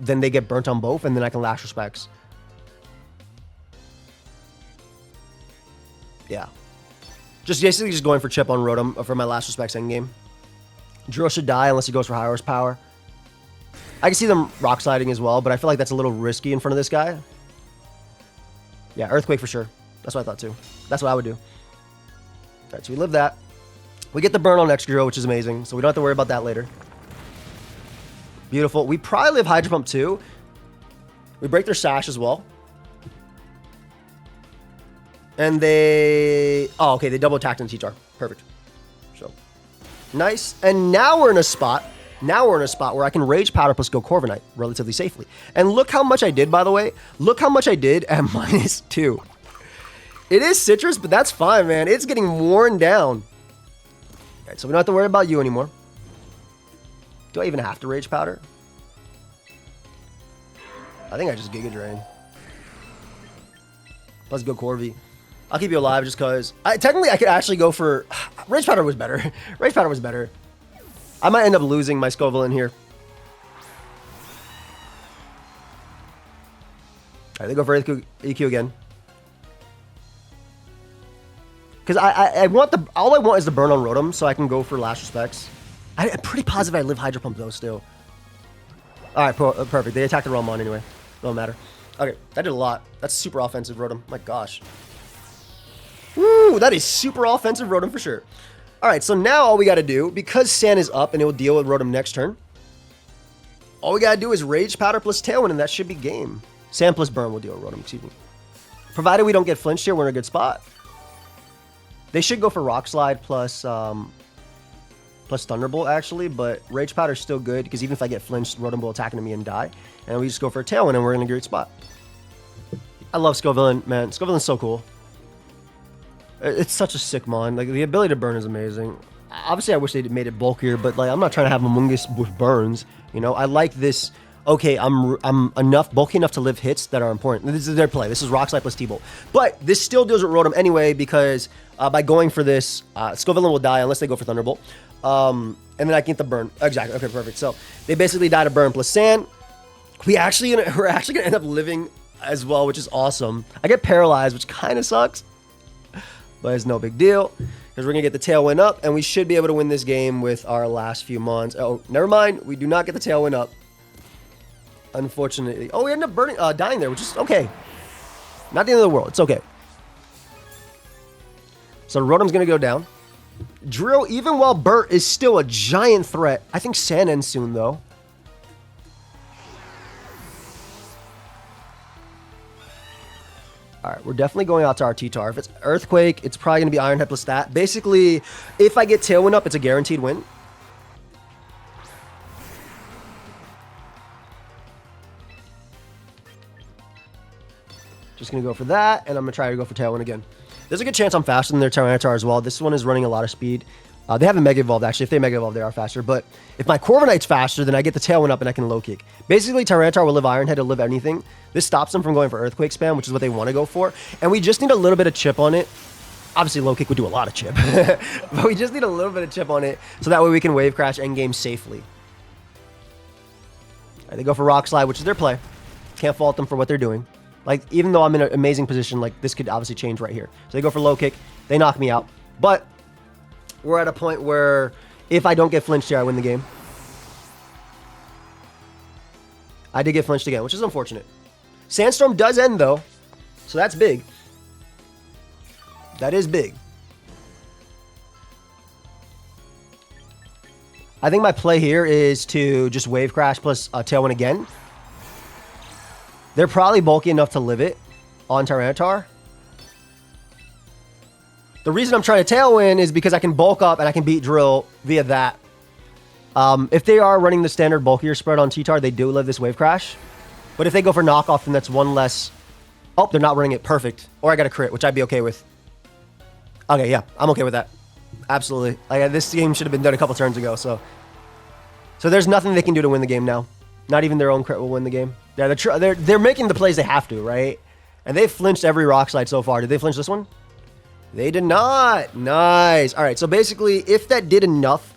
then they get burnt on both, and then I can Last Respects. Yeah. Just basically just going for Chip on Rotom for my Last Respects endgame. Drill should die unless he goes for High Horsepower. I can see them Rock Sliding as well, but I feel like that's a little risky in front of this guy. Yeah, Earthquake for sure. That's what I thought too. That's what I would do. Alright, so we live that. We get the burn on Excadrill, which is amazing, so we don't have to worry about that later. Beautiful. We probably live Hydro Pump too. We break their Sash as well. And they... Oh, okay, they double attacked on T-Tar. Perfect. So, nice. And now we're in a spot. Now we're in a spot where I can Rage Powder plus go Corviknight relatively safely. And look how much I did, by the way. Look how much I did at -2. It is Citrus, but that's fine, man. It's getting worn down. All right, so we don't have to worry about you anymore. Do I even have to Rage Powder? I think I just Giga Drain. Let's go Corvi. I'll keep you alive just because. Technically, I could actually go for... Rage Powder was better. Rage Powder was better. I might end up losing my Scovillain here. Alright, they go for EQ again. Because I want the... All I want is the burn on Rotom, so I can go for Last Respects. I'm pretty positive I live Hydro Pump, though, still. Alright, perfect. They attacked the wrong mon anyway. Don't matter. Okay, that did a lot. That's super offensive, Rotom. My gosh. Woo, that is super offensive Rotom for sure. Alright, so now all we got to do, because Sand is up and it will deal with Rotom next turn, all we got to do is Rage Powder plus Tailwind, and that should be game. Sand plus Burn will deal with Rotom, excuse me. Provided we don't get flinched here, we're in a good spot. They should go for Rock Slide plus Thunderbolt, actually, but Rage Powder is still good, because even if I get flinched, Rotom will attack into me and die. And we just go for a Tailwind, and we're in a great spot. I love Scovillain, man. Scovillain's so cool. It's such a sick mon. Like, the ability to burn is amazing. Obviously, I wish they made it bulkier, but like, I'm not trying to have Amoonguss with burns. You know, I like this. Okay, I'm bulky enough to live hits that are important. This is their play. This is Rock Slide plus T-Bolt. But this still deals with Rotom anyway, because by going for this, Scovillain will die unless they go for Thunderbolt. And then I can get the burn. Exactly. Okay, perfect. So they basically die to burn plus Sand. We're actually gonna end up living as well, which is awesome. I get paralyzed, which kind of sucks. But it's no big deal, because we're going to get the Tailwind up, and we should be able to win this game with our last few mons. Oh, never mind. We do not get the Tailwind up, unfortunately. Oh, we ended up dying there, which is okay. Not the end of the world. It's okay. So Rotom's going to go down. Drill, even while Burt is still a giant threat. I think Sand ends soon, though. All right, we're definitely going out to our T-Tar. If it's Earthquake, it's probably going to be Iron Head plus that. Basically, if I get Tailwind up, it's a guaranteed win. Just going to go for that, and I'm going to try to go for Tailwind again. There's a good chance I'm faster than their Tyranitar as well. This one is running a lot of speed. They haven't Mega Evolved, actually. If they Mega Evolve, they are faster. But if my Corviknight's faster, then I get the Tailwind up and I can Low Kick. Basically, Tyranitar will live Iron Head, it'll live anything. This stops them from going for Earthquake spam, which is what they want to go for. And we just need a little bit of chip on it. Obviously, Low Kick would do a lot of chip. But we just need a little bit of chip on it, so that way we can Wave Crash endgame safely. All right, they go for Rock Slide, which is their play. Can't fault them for what they're doing. Like, even though I'm in an amazing position, like, this could obviously change right here. So they go for Low Kick. They knock me out. But we're at a point where if I don't get flinched here, I win the game. I did get flinched again, which is unfortunate. Sandstorm does end, though. So that's big. That is big. I think my play here is to just Wave Crash plus Tailwind again. They're probably bulky enough to live it on Tyranitar. The reason I'm trying to Tailwind is because I can bulk up and I can beat Drill via that. If they are running the standard bulkier spread on T-Tar, they do live this Wave Crash. But if they go for knockoff, then that's one less. Oh, they're not running it perfect. Or I got a crit, which I'd be okay with. Okay, yeah, I'm okay with that. Absolutely. Like, this game should have been done a couple turns ago, so there's nothing they can do to win the game now. Not even their own crit will win the game. Yeah, they're making the plays they have to, right? And they've flinched every Rock Slide so far. Did they flinch this one? They did not. Nice. All right, so basically, if that did enough,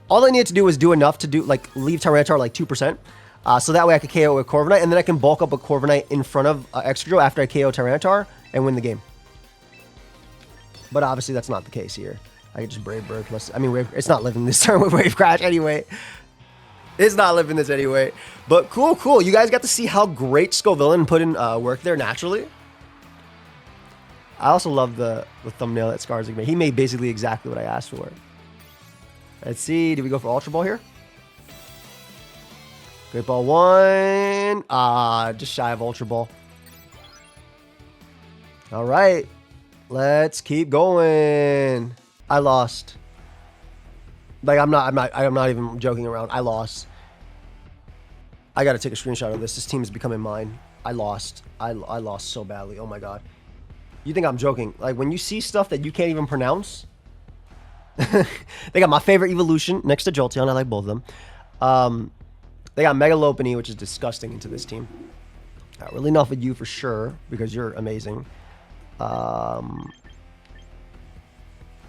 all I needed to do was do enough to leave Tyranitar like 2%. So that way I could KO with Corviknight, and then I can bulk up a Corviknight in front of Excadrill after I KO Tyranitar and win the game. But obviously, that's not the case here. I could just Brave Bird plus... I mean, it's not living this turn with Wave Crash anyway. It's not living this anyway. But cool, cool. You guys got to see how great Scovillain put in work there naturally. I also love the thumbnail that Skarsgård made. He made basically exactly what I asked for. Let's see. Did we go for Ultra Ball here? Great Ball 1. Just shy of Ultra Ball. All right. Let's keep going. I lost. Like, I'm not even joking around. I lost. I gotta take a screenshot of this. This team is becoming mine. I lost. I lost so badly. Oh my god. You think I'm joking? Like, when you see stuff that you can't even pronounce. They got my favorite evolution next to Jolteon. I like both of them. They got Mega Lopunny, which is disgusting into this team. Not really enough with you for sure, because you're amazing.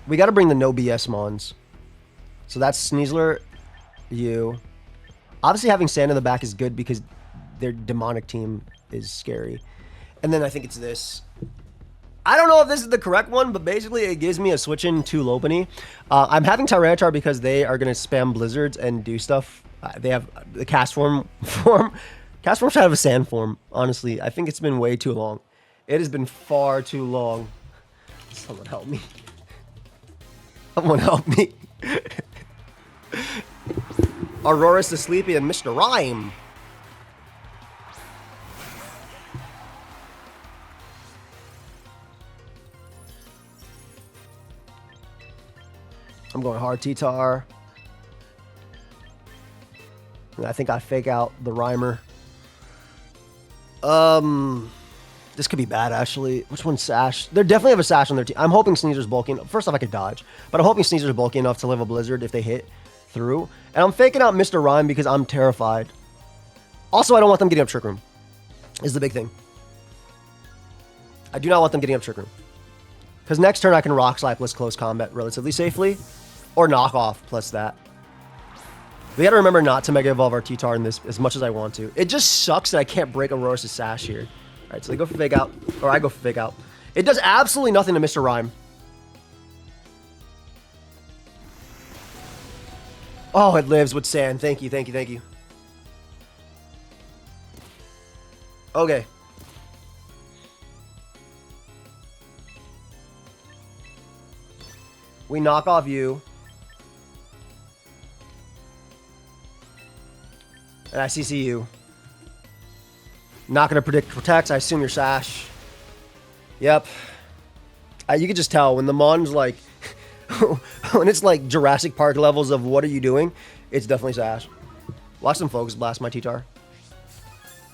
We got to bring the no BS Mons. So that's Sneasler, you. Obviously, having Sand in the back is good because their demonic team is scary. And then I think it's this. I don't know if this is the correct one, but basically it gives me a switch in to Lopunny. I'm having Tyranitar because they are going to spam Blizzards and do stuff. They have the Cast Form. Cast Form's kind of a Sand form, honestly. I think it's been way too long. It has been far too long. Someone help me. Someone help me. Aurora's the Sleepy and Mr. Rhyme. I'm going hard T-Tar. And I think I fake out the Rhymer. This could be bad, actually. Which one's Sash? They definitely have a Sash on their team. I'm hoping Sneaser's bulky enough. First off, I could dodge. But I'm hoping Sneaser's bulky enough to live a Blizzard if they hit through. And I'm faking out Mr. Rhyme because I'm terrified. Also, I don't want them getting up Trick Room. Is the big thing. I do not want them getting up Trick Room. Because next turn I can Rock Slide plus Close Combat relatively safely. Or Knock Off plus that. We gotta remember not to Mega Evolve our T-Tar in this as much as I want to. It just sucks that I can't break Aurora's Sash here. Alright, so they go for Fake Out. Or I go for Fake Out. It does absolutely nothing to Mr. Rhyme. Oh, it lives with Sand. Thank you, thank you, thank you. Okay. We knock off you. And I CC you. Not going to predict Protects. I assume you're Sash. Yep. You can just tell when the Mon's like, when it's like Jurassic Park levels of what are you doing, it's definitely Sash. Watch them Focus Blast my T-Tar.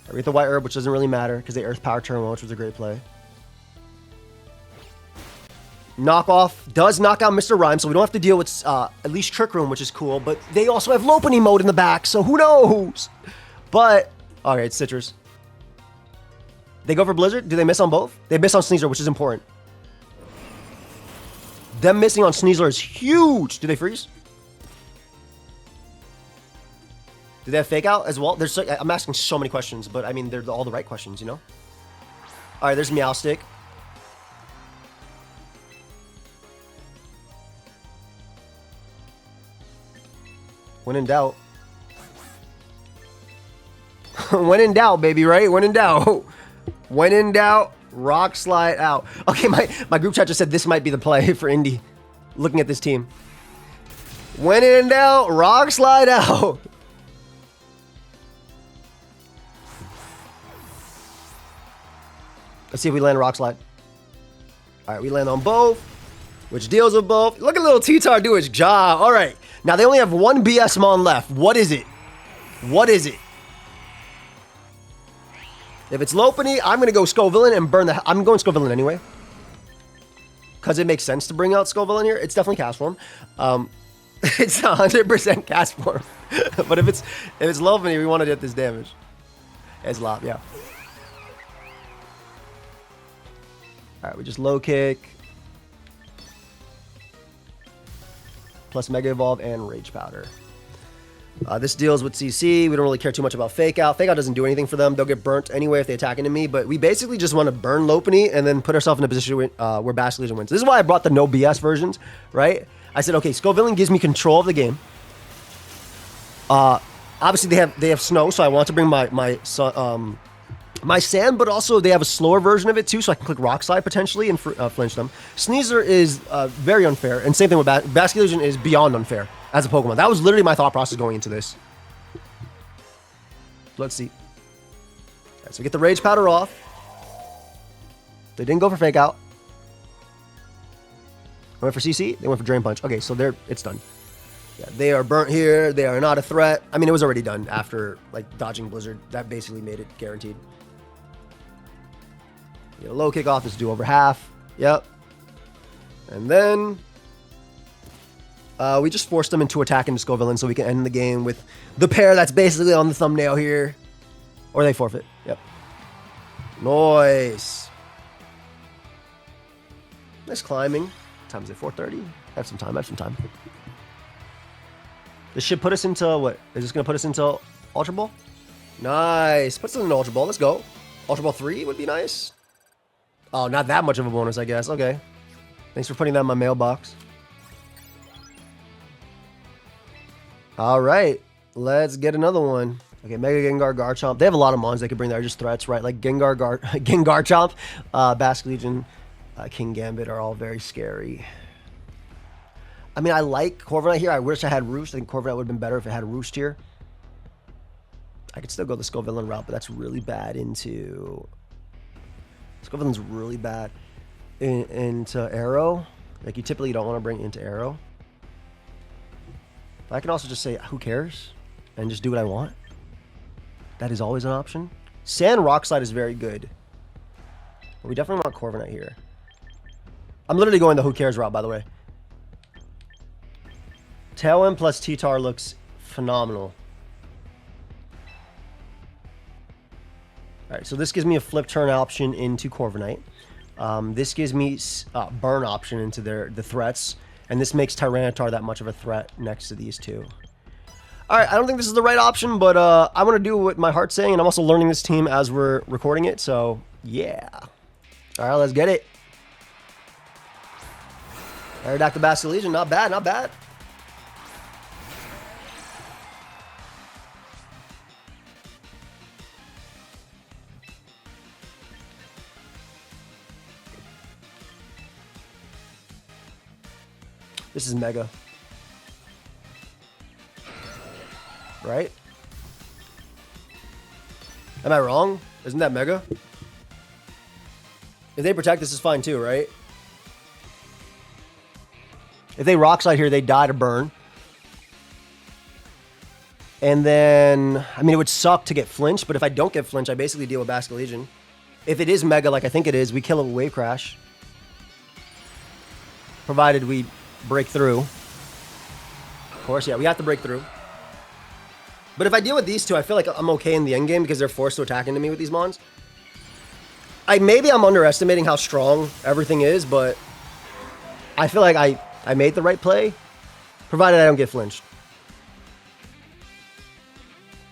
I read the White Herb, which doesn't really matter because they Earth Power turn 1, which was a great play. Knockoff does knock out Mr. Rhyme, so we don't have to deal with at least Trick Room, which is cool. But they also have Lopunny mode in the back, so who knows? But, alright, it's Citrus. They go for Blizzard? Do they miss on both? They miss on Sneasler, which is important. Them missing on Sneasler is huge. Do they freeze? Do they have Fake Out as well? There's I'm asking so many questions, but I mean, they're all the right questions, you know? Alright, there's Meowstic. When in doubt. When in doubt, baby, right? When in doubt. When in doubt, Rock Slide out. Okay, my group chat just said this might be the play for Indy. Looking at this team. When in doubt, Rock Slide out. Let's see if we land a Rock Slide. Alright, we land on both, which deals with both. Look at little T-Tar do his job. Alright. Now they only have one BS Mon left. What is it? What is it? If it's Lopunny, I'm going to go Scovillain and burn the... I'm going Scovillain anyway. Because it makes sense to bring out Scovillain here. It's definitely Cast Form. It's 100% Cast Form. But if it's Lopunny, we want to get this damage. It's Lop, yeah. Alright, we just low kick. Plus Mega Evolve and Rage Powder. This deals with CC. We don't really care too much about Fake Out. Fake Out doesn't do anything for them. They'll get burnt anyway if they attack into me. But we basically just want to burn Lopunny and then put ourselves in a position where Basilisk Legion wins. This is why I brought the no BS versions, right? I said, okay, Scovillain gives me control of the game. Obviously they have Snow, so I want to bring my Sand, but also they have a slower version of it too, so I can click Rock Slide potentially and flinch them. Sneasler is very unfair, and same thing with Basilisk Legion is beyond unfair as a Pokemon. That was literally my thought process going into this. Let's see. Right, so we get the Rage Powder off. They didn't go for Fake Out. They went for CC. They went for Drain Punch. Okay, so it's done. Yeah, they are burnt here. They are not a threat. I mean, it was already done after like dodging Blizzard. That basically made it guaranteed. Get a low kick off is do over half. Yep. And then we just forced them into attack into Scovillain so we can end the game with the pair that's basically on the thumbnail here. Or they forfeit. Yep. Nice. Nice climbing. What time is it? 4:30? I have some time. This should put us into what? Is this going to put us into Ultra Ball? Nice. Puts us into Ultra Ball. Let's go. Ultra Ball 3 would be nice. Oh, not that much of a bonus, I guess. Okay. Thanks for putting that in my mailbox. All right. Let's get another one. Okay, Mega Gengar, Garchomp. They have a lot of mons they could bring there. Just threats, right? Like Gengar, Garchomp, Basilisk Legion, King Gambit are all very scary. I mean, I like Corviknight here. I wish I had Roost. I think Corviknight would have been better if it had Roost here. I could still go the Scovillain route, but that's really bad into... Scovillain's really bad into Arrow. Like, you typically don't want to bring into Arrow. But I can also just say, who cares? And just do what I want. That is always an option. Sand Rock Slide is very good. But we definitely want Corviknight here. I'm literally going the who cares route, by the way. Tailwind plus T-Tar looks phenomenal. Alright, so this gives me a flip turn option into Corviknight. This gives me burn option into the threats. And this makes Tyranitar that much of a threat next to these two. Alright, I don't think this is the right option, but I want to do what my heart's saying. And I'm also learning this team as we're recording it, so yeah. Alright, let's get it. Aerodactyl Basilisk Legion, not bad, not bad. This is Mega. Right? Am I wrong? Isn't that Mega? If they protect, this is fine too, right? If they Rock Slide here, they die to burn. And then, I mean, it would suck to get flinched, but if I don't get flinched, I basically deal with Basculegion. If it is Mega, like I think it is, we kill it with Wave Crash. Provided we break through. Of course, yeah, we have to break through. But if I deal with these two, I feel like I'm okay in the end game because they're forced to attack into me with these mons. Maybe I'm underestimating how strong everything is, but I feel like I made the right play, provided I don't get flinched.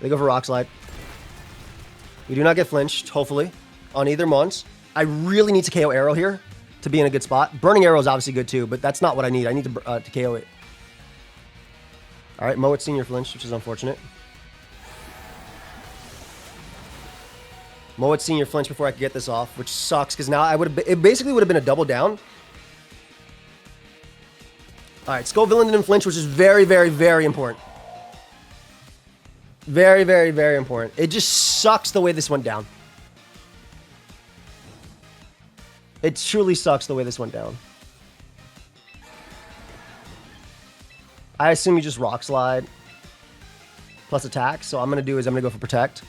They go for Rock Slide. We do not get flinched, hopefully, on either mons. I really need to KO Arrow here to be in a good spot. Burning Arrow is obviously good too, but that's not what I need. I need to KO it. All right, Moet Senior flinched, which is unfortunate. Moet Senior flinched before I could get this off, which sucks because now it basically would have been a double down. All right, Scovillain didn't flinch, which is very, very, very important. Very, very, very important. It just sucks the way this went down. It truly sucks the way this went down. I assume you just Rock Slide plus attack. So I'm going to do is I'm going to go for Protect.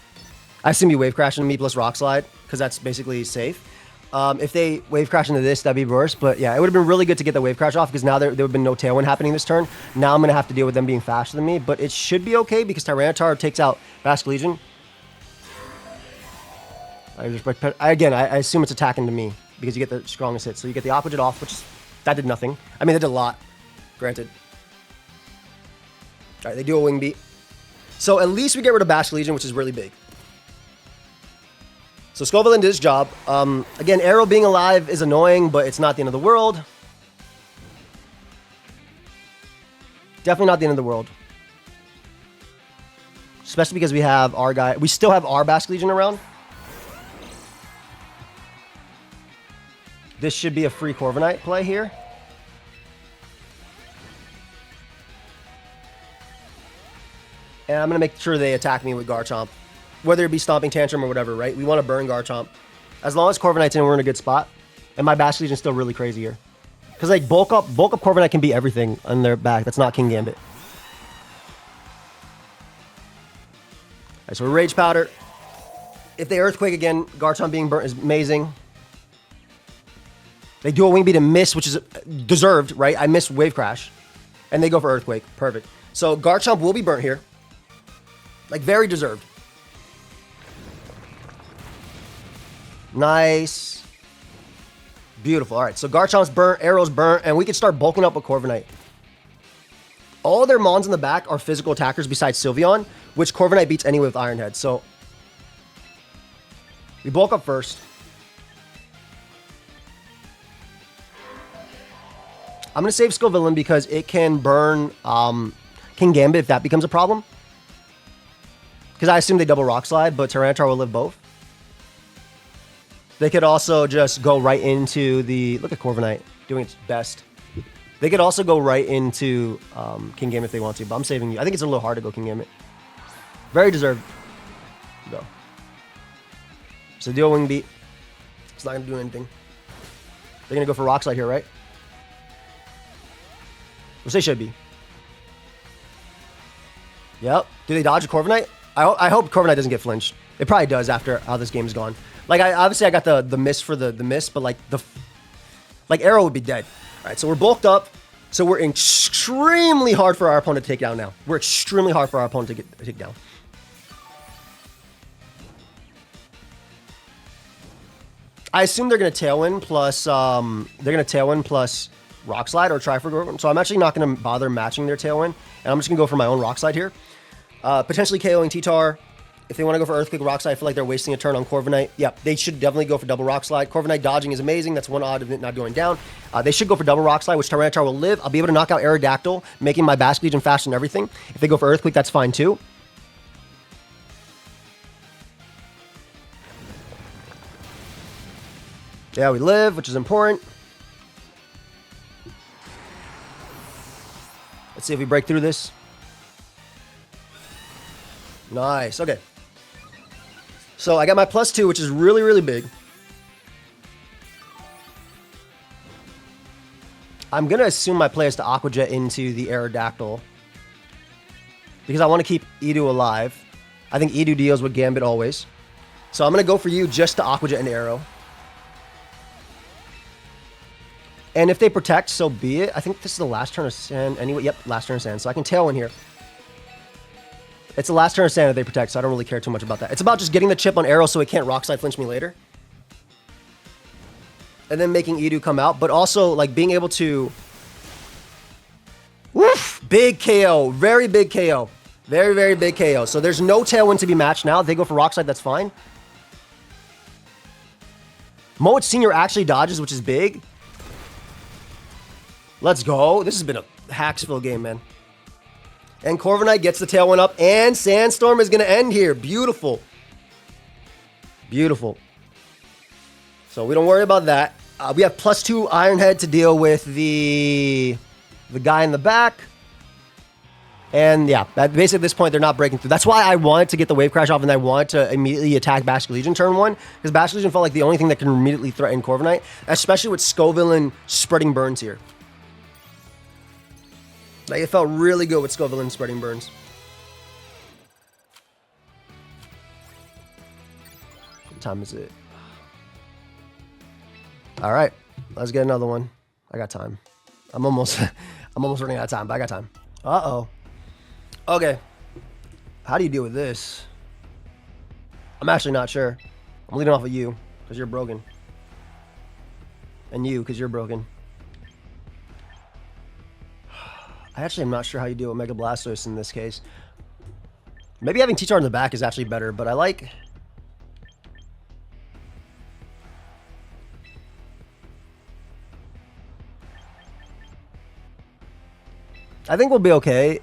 I assume you Wave Crash into me plus Rock Slide because that's basically safe. If they Wave Crash into this, that'd be worse. But yeah, it would have been really good to get the Wave Crash off because now there would have been no Tailwind happening this turn. Now I'm going to have to deal with them being faster than me. But it should be okay because Tyranitar takes out Basculegion. Again, I assume it's attacking to me because you get the strongest hit. So you get the opposite off, which that did nothing. I mean, that did a lot, granted. All right, they do a Wing Beat. So at least we get rid of Basculegion, which is really big. So Scovillain did his job. Again, Arrow being alive is annoying, but it's not the end of the world. Definitely not the end of the world. Especially because we have our guy. We still have our Basculegion around. This should be a free Corviknight play here. And I'm going to make sure they attack me with Garchomp. Whether it be Stomping Tantrum or whatever, right? We want to burn Garchomp. As long as Corviknight's in, we're in a good spot. And my Basculegion's still really crazy here. Because like bulk up Corviknight can be everything on their back. That's not King Gambit. Alright, so we're Rage Powder. If they Earthquake again, Garchomp being burnt is amazing. They do a Wing Beat and miss, which is deserved, right? I missed Wave Crash. And they go for Earthquake. Perfect. So Garchomp will be burnt here. Like, very deserved. Nice. Beautiful. All right, so Garchomp's burnt, Arrow's burnt, and we can start bulking up with Corviknight. All their mons in the back are physical attackers besides Sylveon, which Corviknight beats anyway with Iron Head. So we bulk up first. I'm going to save Scovillain because it can burn King Gambit if that becomes a problem. Because I assume they double Rock Slide, but Tyranitar will live both. They could also just go right into the... Look at Corviknight doing its best. They could also go right into King Gambit if they want to, but I'm saving you. I think it's a little hard to go King Gambit. Very deserved. Go. So deal Wing Beat. It's not going to do anything. They're going to go for Rock Slide here, right? Which they should be. Yep. Do they dodge a Corviknight? I hope Corviknight doesn't get flinched. It probably does after how this game is gone. Like, obviously I got the miss for the miss, but like Arrow would be dead. All right, so we're bulked up. So we're extremely hard for our opponent to take down now. We're extremely hard for our opponent to take down. I assume they're gonna Tailwind plus Rock Slide or try for. So I'm actually not gonna bother matching their Tailwind, and I'm just gonna go for my own Rock Slide here. Potentially KOing T-Tar. If they want to go for Earthquake Rock Slide, I feel like they're wasting a turn on Corviknight. Yeah, they should definitely go for double Rock Slide. Corviknight dodging is amazing. That's one odd of it not going down. They should go for double Rock Slide, which Tyranitar will live. I'll be able to knock out Aerodactyl, making my Basculegion faster than everything. If they go for Earthquake, that's fine too. Yeah, we live, which is important. Let's see if we break through this. Nice. Okay. So I got my +2, which is really, really big. I'm going to assume my play is to Aqua Jet into the Aerodactyl. Because I want to keep Edu alive. I think Edu deals with Gambit always. So I'm going to go for you just to Aqua Jet and Arrow. And if they protect, so be it. I think this is the last turn of Sand anyway. Yep, last turn of Sand. So I can Tailwind here. It's the last turn of Sand that they protect, so I don't really care too much about that. It's about just getting the chip on Arrow so it can't Rock Slide flinch me later. And then making Edu come out, but also like being able to... Woof! Big KO. Very big KO. Very, very big KO. So there's no Tailwind to be matched now. If they go for Rock Slide, that's fine. Moet Sr. actually dodges, which is big. Let's go. This has been a Hacksville game, man. And Corviknight gets the Tailwind up, and Sandstorm is going to end here. Beautiful. Beautiful. So we don't worry about that. We have +2 Iron Head to deal with the guy in the back. And yeah, basically at this point, they're not breaking through. That's why I wanted to get the Wave Crash off, and I wanted to immediately attack Bastion Legion turn 1, because Bastion Legion felt like the only thing that can immediately threaten Corviknight, especially with Scovillain spreading burns here. Like, it felt really good with Scovillain spreading burns. What time is it? All right, let's get another one. I got time. I'm almost running out of time, but I got time. Uh-oh. Okay. How do you deal with this? I'm actually not sure. I'm leading off with you, because you're broken. And you, because you're broken. I actually am not sure how you deal with Mega Blastoise in this case. Maybe having T-Tar in the back is actually better, but I like... I think we'll be okay.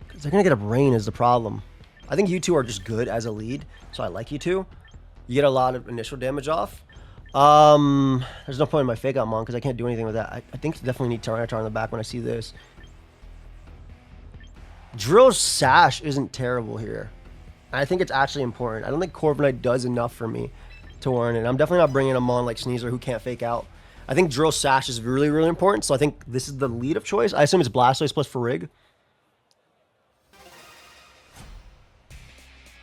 Because they're going to get a Brain is the problem. I think you two are just good as a lead, so I like you two. You get a lot of initial damage off. There's no point in my Fake Out Mon because I can't do anything with that. I think you definitely need Tyranitar in the back when I see this. Drill's Sash isn't terrible here. I think it's actually important. I don't think Corviknight does enough for me to warrant it. I'm definitely not bringing a Mon like Sneasler who can't Fake Out. I think Drill Sash is really, really important, so I think this is the lead of choice. I assume it's Blastoise plus Farig.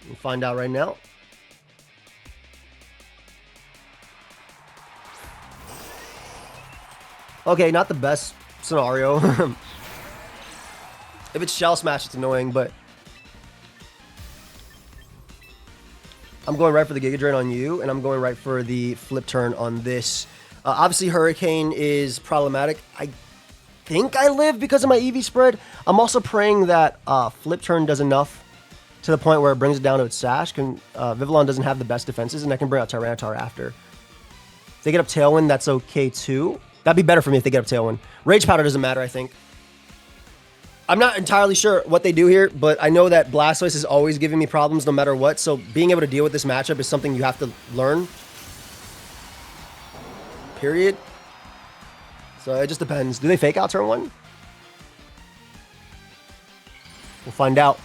We'll find out right now. Okay, not the best scenario. If it's Shell Smash, it's annoying, but... I'm going right for the Giga Drain on you, and I'm going right for the Flip Turn on this. Obviously, Hurricane is problematic. I think I live because of my EV spread. I'm also praying that Flip Turn does enough to the point where it brings it down to its Sash. Vivillon doesn't have the best defenses, and I can bring out Tyranitar after. If they get up Tailwind, that's okay too. That'd be better for me if they get up Tailwind. Rage Powder doesn't matter, I think. I'm not entirely sure what they do here, but I know that Blastoise is always giving me problems no matter what, so being able to deal with this matchup is something you have to learn. Period. So it just depends. Do they Fake Out turn 1? We'll find out.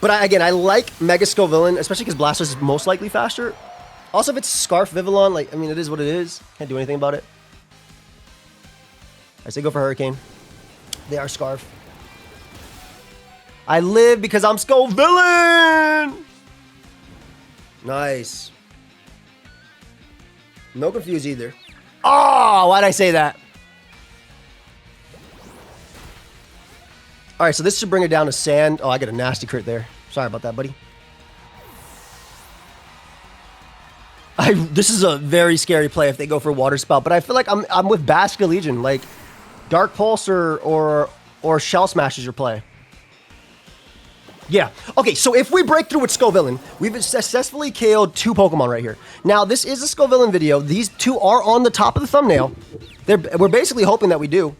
But again, I like Mega Scovillain, especially because Blastoise is most likely faster. Also, if it's Scarf Vivillon, like, I mean, it is what it is. Can't do anything about it. I say go for Hurricane. They are Scarf. I live because I'm Scovillain! Nice. No confuse either. Oh, why'd I say that? All right, so this should bring it down to Sand. Oh, I got a nasty crit there. Sorry about that, buddy. This is a very scary play if they go for Water Spout, but I feel like I'm with Bastion Legion. Like, Dark Pulse or Shell Smash is your play. Yeah. Okay, so if we break through with Scovillain, we've successfully KO'd 2 Pokemon right here. Now, this is a Scovillain video. These 2 are on the top of the thumbnail. We're basically hoping that we do.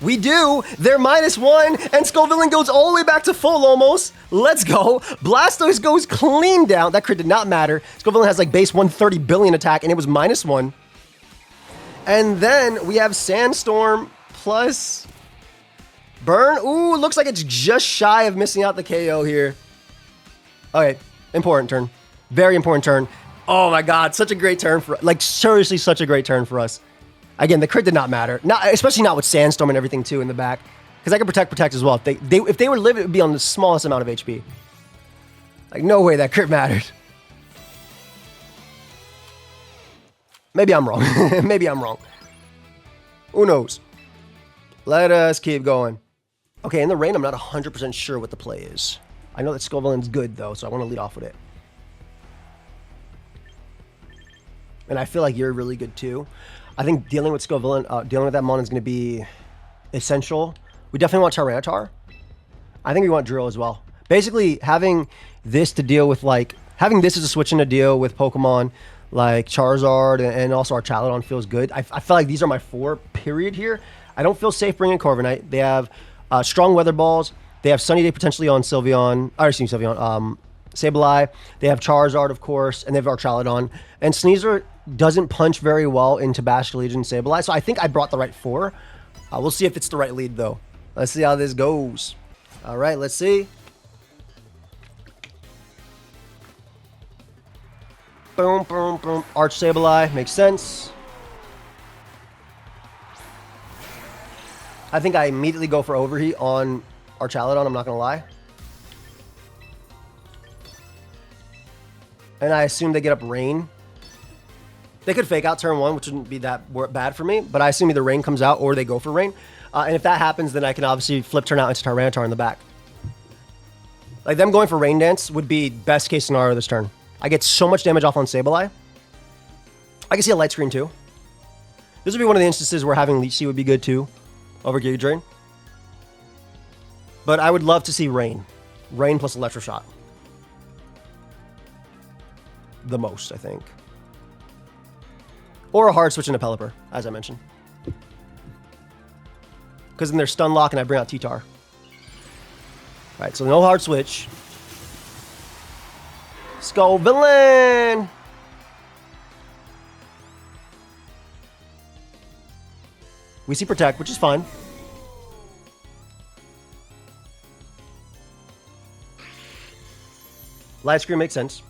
We do. They're -1, and Scovillain goes all the way back to full almost. Let's go. Blastoise goes clean down. That crit did not matter. Scovillain has like base 130 billion attack, and it was -1. And then we have Sandstorm plus... Burn. Ooh, looks like it's just shy of missing out the KO here. Okay, important turn. Very important turn. Oh my god, such a great turn for, like, seriously such a great turn for us. Again, the crit did not matter. Especially not with Sandstorm and everything too in the back. Because I can protect as well. If they were live, it would be on the smallest amount of HP. Like, no way that crit mattered. Maybe I'm wrong. Maybe I'm wrong. Who knows? Let us keep going. Okay, in the rain, I'm not 100% sure what the play is. I know that Scovillain's good, though, so I want to lead off with it. And I feel like you're really good, too. I think dealing with Scovillain, dealing with that mon is going to be essential. We definitely want Tyranitar. I think we want Drill as well. Basically, having this to deal with, like, having this as a switch in to deal with Pokemon like Charizard and also Archaludon feels good. I feel like these are my 4, period, here. I don't feel safe bringing Corviknight. They have strong Weather Balls. They have Sunny Day potentially on Sylveon. Sableye. They have Charizard, of course, and they have Archaludon. And Sneasler doesn't punch very well into Basculegion and Sableye, so I think I brought the right 4. We'll see if it's the right lead, though. Let's see how this goes. All right, let's see. Boom, boom, boom. Arch Sableye. Makes sense. I think I immediately go for Overheat on Archaludon, I'm not going to lie. And I assume they get up Rain. They could fake out turn 1, which wouldn't be that bad for me, but I assume either Rain comes out or they go for Rain. And if that happens, then I can obviously flip turn out into Tyranitar in the back. Like, them going for Rain Dance would be best case scenario this turn. I get so much damage off on Sableye. I can see a Light Screen too. This would be one of the instances where having Leech Seed would be good too over Giga Drain. But I would love to see Rain. Rain plus Electroshock. The most, I think. Or a hard switch into Pelipper, as I mentioned. Because then there's Stun Lock and I bring out T-Tar. Alright, so no hard switch. Scovillain! We see Protect, which is fine. Light Screen makes sense.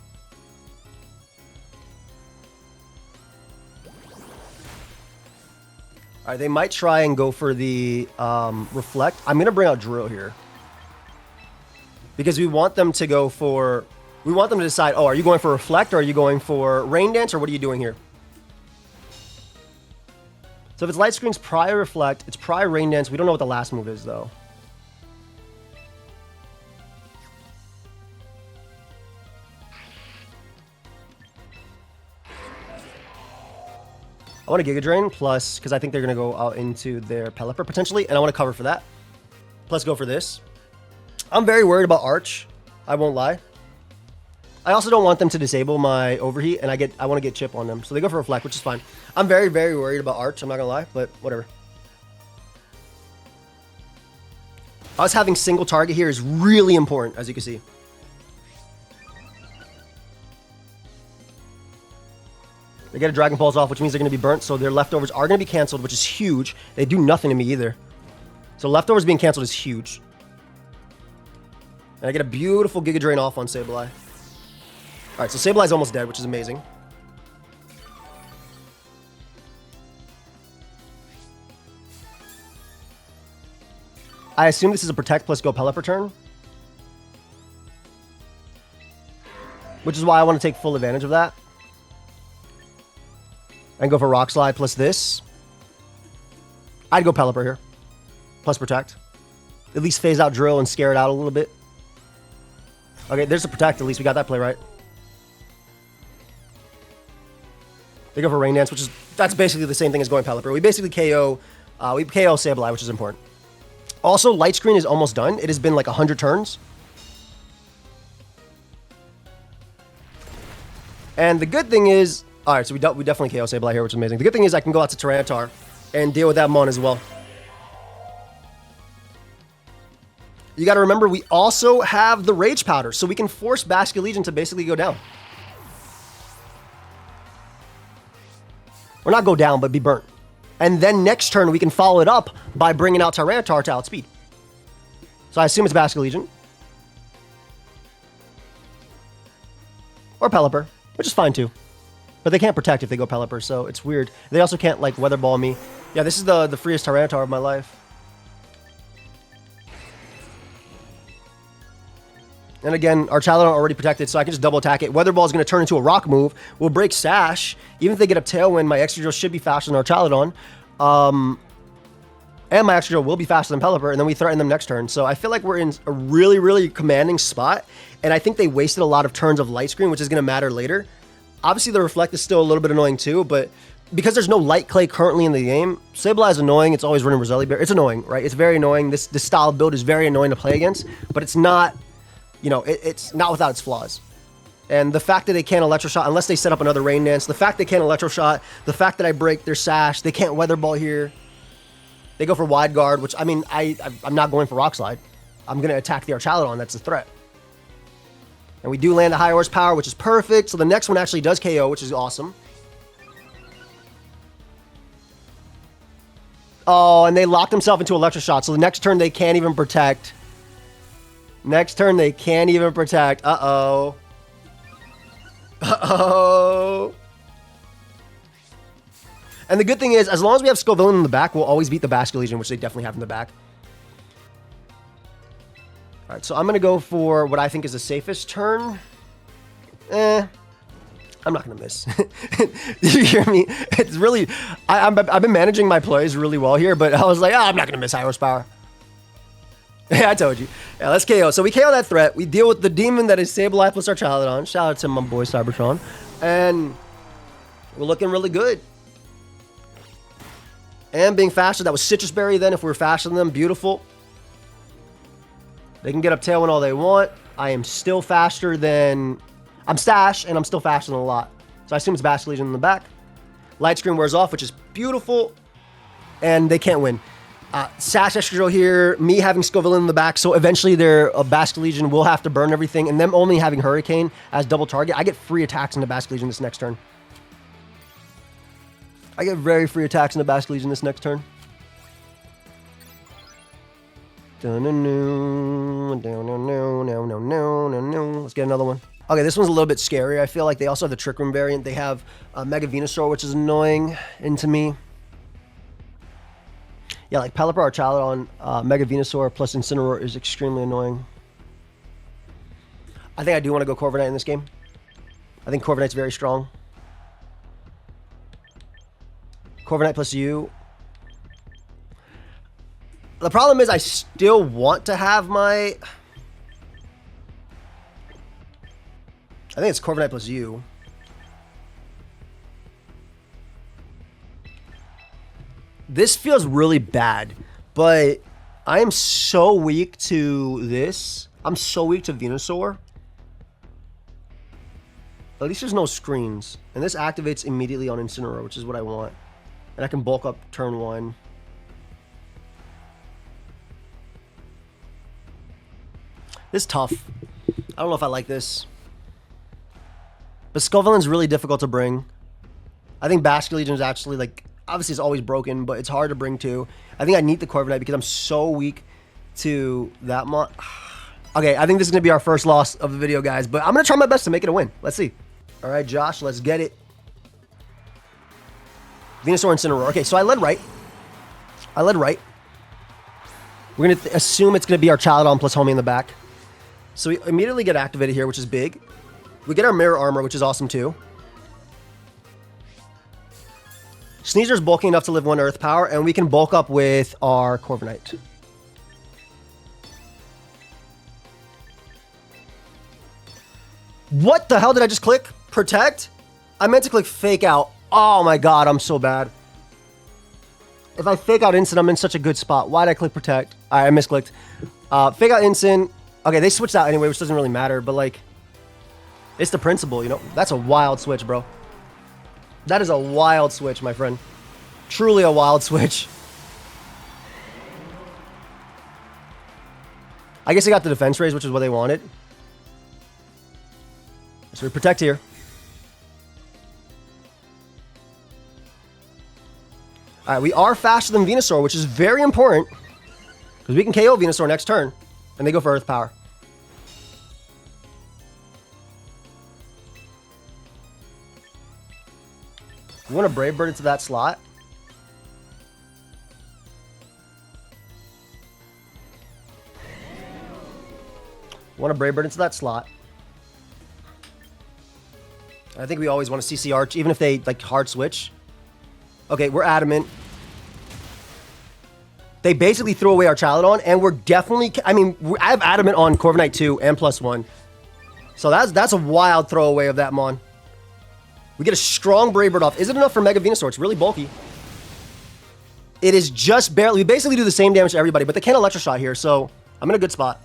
Alright, they might try and go for the Reflect. I'm going to bring out Drill here. Because we want them to go for... We want them to decide, oh, are you going for Reflect or are you going for Rain Dance or what are you doing here? So if it's Light Screen's prior Reflect, it's prior Rain Dance. We don't know what the last move is, though. I want a Giga Drain plus, because I think they're going to go out into their Pelipper potentially, and I want to cover for that. Plus go for this. I'm very worried about Arch. I won't lie. I also don't want them to disable my Overheat, and I want to get Chip on them. So they go for Reflect, which is fine. I'm very, very worried about Arch. I'm not going to lie, but whatever. Us having single target here is really important, as you can see. They get a Dragon Pulse off, which means they're going to be burnt, so their leftovers are going to be canceled, which is huge. They do nothing to me either. So leftovers being canceled is huge. And I get a beautiful Giga Drain off on Sableye. Alright, so Sableye's almost dead, which is amazing. I assume this is a Protect plus go Pelipper turn. Which is why I want to take full advantage of that. And go for Rock Slide plus this. I'd go Pelipper here. Plus Protect. At least phase out Drill and scare it out a little bit. Okay, there's a Protect. At least we got that play right. They go for Rain Dance, which is... That's basically the same thing as going Pelipper. We basically KO... we KO Sableye, which is important. Also, Light Screen is almost done. It has been like 100 turns. And the good thing is... Alright, so we definitely KO Sableye here, which is amazing. The good thing is I can go out to Tyranitar and deal with that Mon as well. You gotta remember, we also have the Rage Powder, so we can force Basculegion to basically go down. Or not go down, but be burnt. And then next turn, we can follow it up by bringing out Tyranitar to outspeed. So I assume it's Basculegion. Or Pelipper, which is fine too. But they can't protect if they go Pelipper, so it's weird. They also can't, like, Weather Ball me. Yeah, this is the freest Tyranitar of my life. And again, Archaludon already protected, so I can just double attack it. Weather Ball is going to turn into a rock move. We'll break Sash. Even if they get up Tailwind, my Excadrill should be faster than Archaludon. And my Excadrill will be faster than Pelipper, and then we threaten them next turn. So I feel like we're in a really, really commanding spot. And I think they wasted a lot of turns of Light Screen, which is going to matter later. Obviously, the Reflect is still a little bit annoying too, but because there's no Light Clay currently in the game, Sableye is annoying. It's always running Roselli Bear. It's annoying, right? It's very annoying. This style of build is very annoying to play against, but it's not... You know, it's not without its flaws. And the fact that they can't Electro Shot, unless they set up another Rain Dance, the fact they can't Electro Shot, the fact that I break their Sash, they can't Weather Ball here. They go for Wide Guard, which, I mean, I'm not going for Rock Slide. I'm going to attack the Archaludon. That's a threat. And we do land a high horsepower, which is perfect. So the next one actually does KO, which is awesome. Oh, and they locked themselves into Electro Shot. So the next turn they can't even protect. Next turn, they can't even protect. Uh-oh. Uh-oh. And the good thing is, as long as we have Scovillain in the back, we'll always beat the Basculegion, which they definitely have in the back. All right, so I'm going to go for what I think is the safest turn. I'm not going to miss. Did you hear me? It's really... I've been managing my plays really well here, but I was like, I'm not going to miss high horsepower. Yeah, I told you. Yeah, let's KO. So we KO that threat. We deal with the demon that is Sableye plus Archaludon. Shout out to my boy Cybertron. And we're looking really good. And being faster. That was Citrus Berry then if we were faster than them. Beautiful. They can get up Tailwind all they want. I am still faster than... I'm Stash, and I'm still faster than a lot. So I assume it's Basculegion in the back. Light Screen wears off, which is beautiful. And they can't win. Sash Excadrill here, me having Scovillain in the back, so eventually their Basculegion will have to burn everything, and them only having Hurricane as double target, I get free attacks into Basculegion this next turn. I get very free attacks into Basculegion this next turn. Let's get another one. Okay, this one's a little bit scary. I feel like they also have the Trick Room variant. They have Mega Venusaur, which is annoying into me. Yeah, like Pelipper, Archaludon, Mega Venusaur plus Incineroar is extremely annoying. I think I do want to go Corviknight in this game. I think Corviknight's very strong. Corviknight plus you. The problem is I still want to have my... I think it's Corviknight plus you. This feels really bad, but I am so weak to this. I'm so weak to Venusaur. At least there's no screens. And this activates immediately on Incineroar, which is what I want. And I can bulk up turn 1. This is tough. I don't know if I like this. But Scovillain's really difficult to bring. I think Basculegion is actually, like, obviously it's always broken, but it's hard to bring too. I think I need the Corviknight because I'm so weak to that mon... Okay, I think this is going to be our first loss of the video, guys. But I'm going to try my best to make it a win. Let's see. All right, Josh, let's get it. Venusaur, Incineroar. Okay, so I led right. We're going to assume it's going to be our Archaludon plus Homie in the back. So we immediately get activated here, which is big. We get our Mirror Armor, which is awesome too. Sneezer's bulking enough to live 1 Earth Power, and we can bulk up with our Corviknight. What the hell did I just click? Protect? I meant to click Fake Out. Oh my god, I'm so bad. If I Fake Out Instant, I'm in such a good spot. Why did I click Protect? Alright, I misclicked. Fake Out Instant. Okay, they switched out anyway, which doesn't really matter, but like... It's the principle, you know? That's a wild switch, bro. That is a wild switch, my friend. Truly a wild switch. I guess they got the defense raise, which is what they wanted. So we protect here. Alright, we are faster than Venusaur, which is very important. Because we can KO Venusaur next turn. And they go for Earth Power. We want to Brave Bird into that slot. Want to Brave Bird into that slot. I think we always want to CC Arch, even if they like hard switch. Okay, we're adamant. They basically threw away our Archaludon, and we're definitely... I mean, I have adamant on Corviknight 2 and +1. So that's a wild throwaway of that Mon. We get a strong Brave Bird off. Is it enough for Mega Venusaur? It's really bulky. It is just barely... We basically do the same damage to everybody, but they can't Electroshock here, so I'm in a good spot.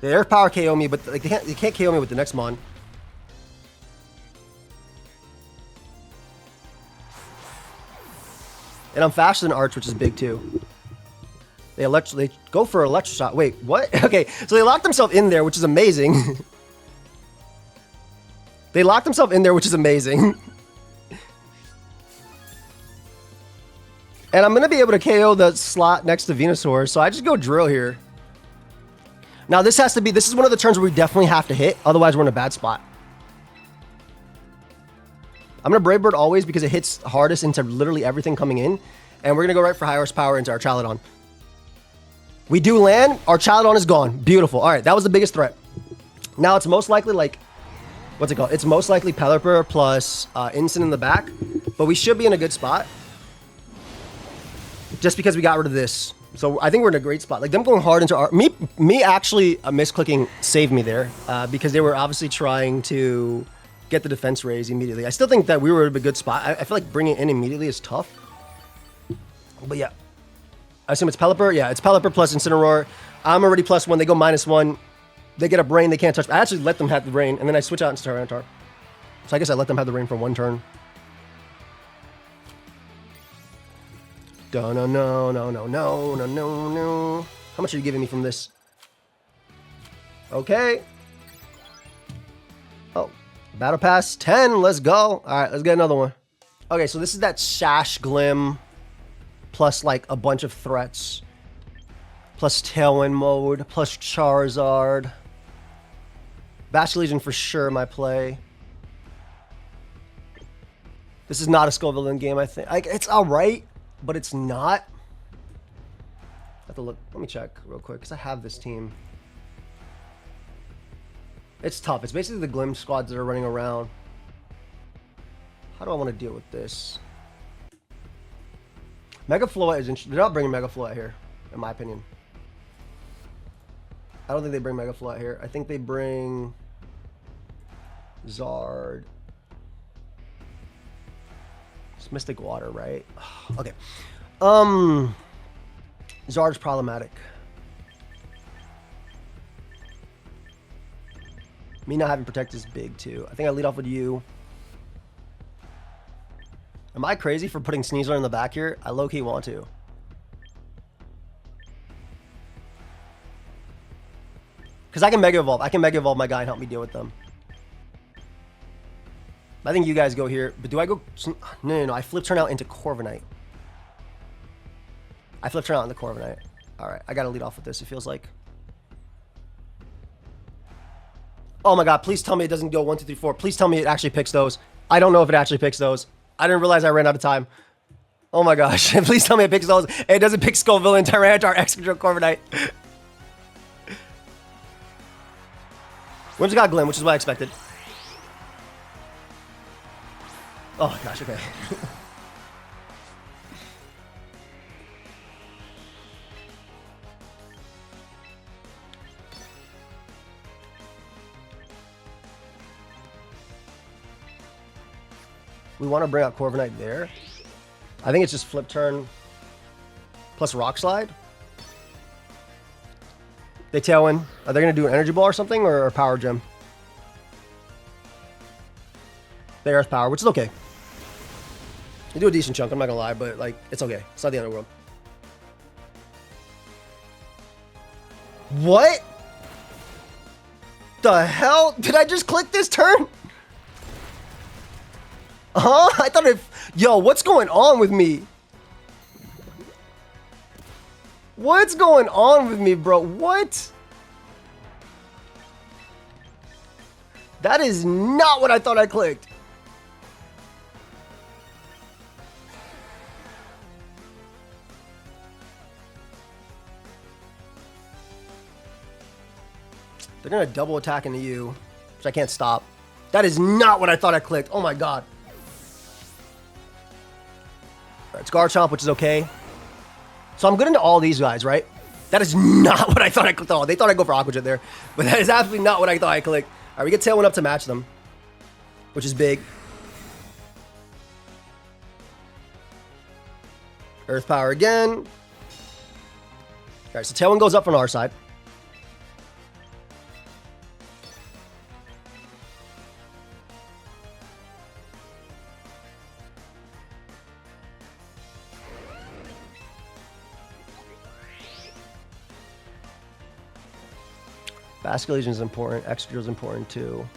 They Earth Power KO me, but like, they can't KO me with the next Mon. And I'm faster than Arch, which is big too. They go for Electroshock. Wait, what? Okay, so they locked themselves in there, which is amazing. They locked themselves in there, which is amazing. And I'm going to be able to KO the slot next to Venusaur, so I just go Drill here. Now, this has to be... This is one of the turns where we definitely have to hit, otherwise we're in a bad spot. I'm going to Brave Bird always because it hits hardest into literally everything coming in. And we're going to go right for high horsepower into our Archaludon. We do land. Our Archaludon is gone. Beautiful. All right, that was the biggest threat. Now, it's most likely like... What's it called? It's most likely Pelipper plus Instant in the back. But we should be in a good spot. Just because we got rid of this. So I think we're in a great spot. Like, them going hard into our... Me actually misclicking saved me there. Because they were obviously trying to get the defense raise immediately. I still think that we were in a good spot. I feel like bringing it in immediately is tough. But yeah. I assume it's Pelipper. Yeah, it's Pelipper plus Incineroar. I'm already +1. They go -1. They get a brain. They can't touch. I actually let them have the brain. And then I switch out into Tyranitar. So I guess I let them have the brain for one turn. No, no, no, no, no, no, no, no, no. How much are you giving me from this? Okay. Oh, Battle Pass 10. Let's go. All right, let's get another one. Okay, so this is that Sash Glim plus like a bunch of threats. Plus Tailwind mode. Plus Charizard. Bastion for sure, my play. This is not a Scovillain game, I think. It's all right. But it's not. I have to look. Let me check real quick because I have this team. It's tough. It's basically the Glim squads that are running around. How do I want to deal with this? Mega Float is interesting. They're not bringing Mega Float here, in my opinion. I don't think they bring Mega Float here. I think they bring Zard. It's Mystic Water, right? Okay. Zard's problematic. Me not having Protect is big, too. I think I lead off with you. Am I crazy for putting Sneasler in the back here? I low-key want to. Because I can Mega Evolve. I can Mega Evolve my guy and help me deal with them. I think you guys go here. But do I go... No. I flip turn out into Corviknight. I flip turn out into Corviknight. Alright, I gotta lead off with this. It feels like... Oh my god, please tell me it doesn't go 1, 2, 3, 4. Please tell me it actually picks those. I don't know if it actually picks those. I didn't realize I ran out of time. Oh my gosh. Please tell me it picks those. It doesn't pick Scovillain, Tyranitar, X-Control, Corviknight. Whimsicott Glim, which is what I expected. Oh gosh, okay. We want to bring out Corviknight there. I think it's just flip turn plus Rock Slide. They Tailwind. Are they going to do an Energy Ball or something, or a Power Gem? They Earth Power, which is okay. They do a decent chunk, I'm not going to lie, but like it's okay. It's not the end of the world. What? The hell? Did I just click this turn? Huh? I thought it... Yo, what's going on with me? What's going on with me, bro? What? That is not what I thought I clicked. gonna double attack into you, which I can't stop. That is not what I thought I clicked. Oh my god. All right, it's Garchomp, which is okay. So I'm good into all these guys, right? That is not what I thought I clicked. Oh, they thought I'd go for Aqua Jet there. But that is absolutely not what I thought I clicked. All right, we get Tailwind up to match them, which is big. Earth Power again. All right, so Tailwind goes up on our side. Basket Legion is important. Extra is important too.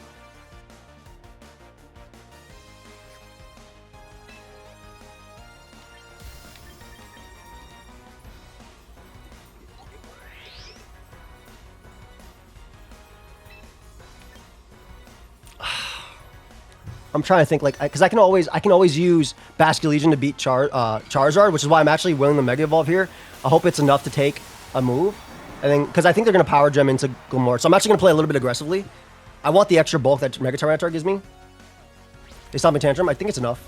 I'm trying to think, like, because I can always use Basket Legion to beat Charizard, which is why I'm actually willing to Mega Evolve here. I hope it's enough to take a move. And then, because I think they're going to Power Gem into Glimorra. So I'm actually going to play a little bit aggressively. I want the extra bulk that Mega Tyranitar gives me. They stop my Tantrum. I think it's enough.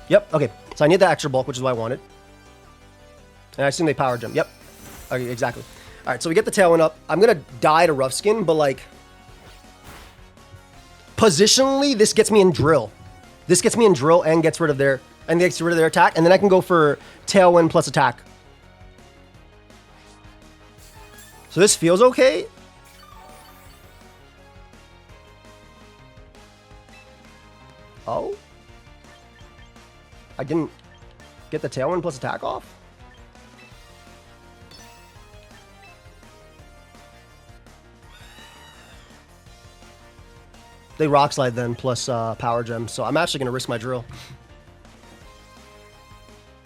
Yep, okay. So I need that extra bulk, which is what I wanted. And I assume they Power Gem. Yep. Okay, exactly. All right, so we get the Tailwind up. I'm going to die to Rough Skin, but, like, positionally, this gets me in Drill. This gets me in Drill and gets rid of their attack. And then I can go for Tailwind plus attack. So this feels okay. Oh. I didn't get the Tailwind plus attack off. They Rock Slide then plus Power Gem. So I'm actually going to risk my Drill.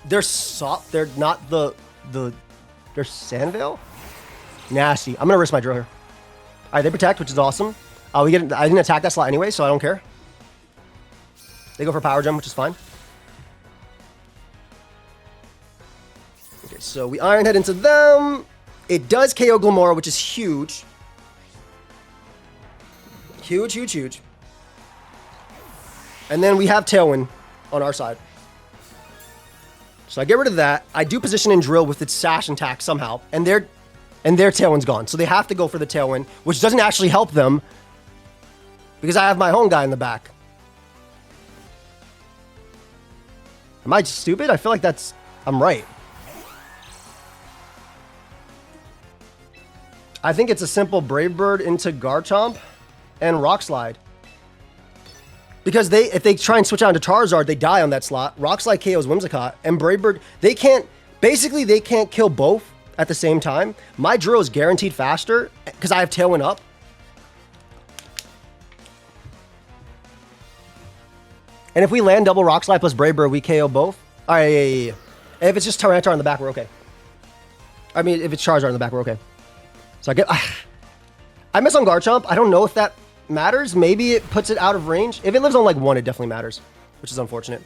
They're soft. They're not they're Sandveil? Nasty. I'm going to risk my Drill here. All right, they Protect, which is awesome. I didn't attack that slot anyway, so I don't care. They go for Power Gem, which is fine. Okay, so we Iron Head into them. It does KO Glimorra, which is huge. Huge, huge, huge. And then we have Tailwind on our side. So I get rid of that. I do position in Drill with its Sash and Tack somehow. And their Tailwind's gone. So they have to go for the Tailwind, which doesn't actually help them because I have my own guy in the back. Am I stupid? I feel like I'm right. I think it's a simple Brave Bird into Garchomp and Rock Slide. Because if they try and switch out into Charizard, they die on that slot. Rock Slide KOs Whimsicott. And Brave Bird, they can't kill both at the same time. My Drill is guaranteed faster because I have Tailwind up. And if we land double Rock Slide plus Brave Bird, we KO both. All right, yeah. And if it's just Tyranitar in the back, we're okay. I mean, if it's Charizard in the back, we're okay. So I miss on Garchomp. I don't know if that matters. Maybe it puts it out of range. If it lives on like 1, it definitely matters, which is unfortunate.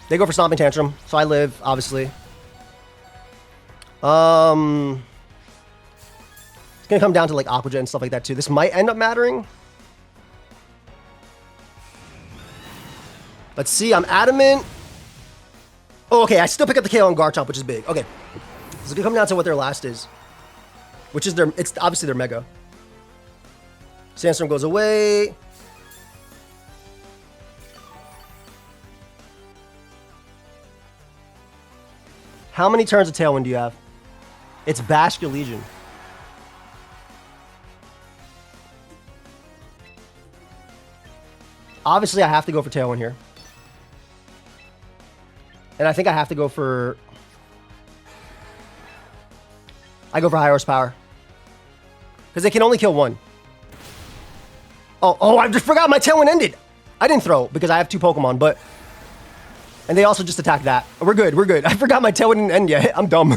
They go for Stomping Tantrum, so I live, obviously. It's gonna come down to like Aqua Jet and stuff like that too. This might end up mattering. Let's see, I'm adamant. Oh, okay, I still pick up the KO on Garchomp, which is big. Okay, so it's gonna come down to what their last is, which is it's obviously their Mega. Sandstorm goes away. How many turns of Tailwind do you have? It's Basket Legion. Obviously, I have to go for Tailwind here. And I think I have to go for... I go for High Horsepower. Because they can only kill 1. Oh, I just forgot my Tailwind ended. I didn't throw because I have 2 Pokemon, but... And they also just attacked that. We're good. I forgot my Tailwind didn't end yet. I'm dumb.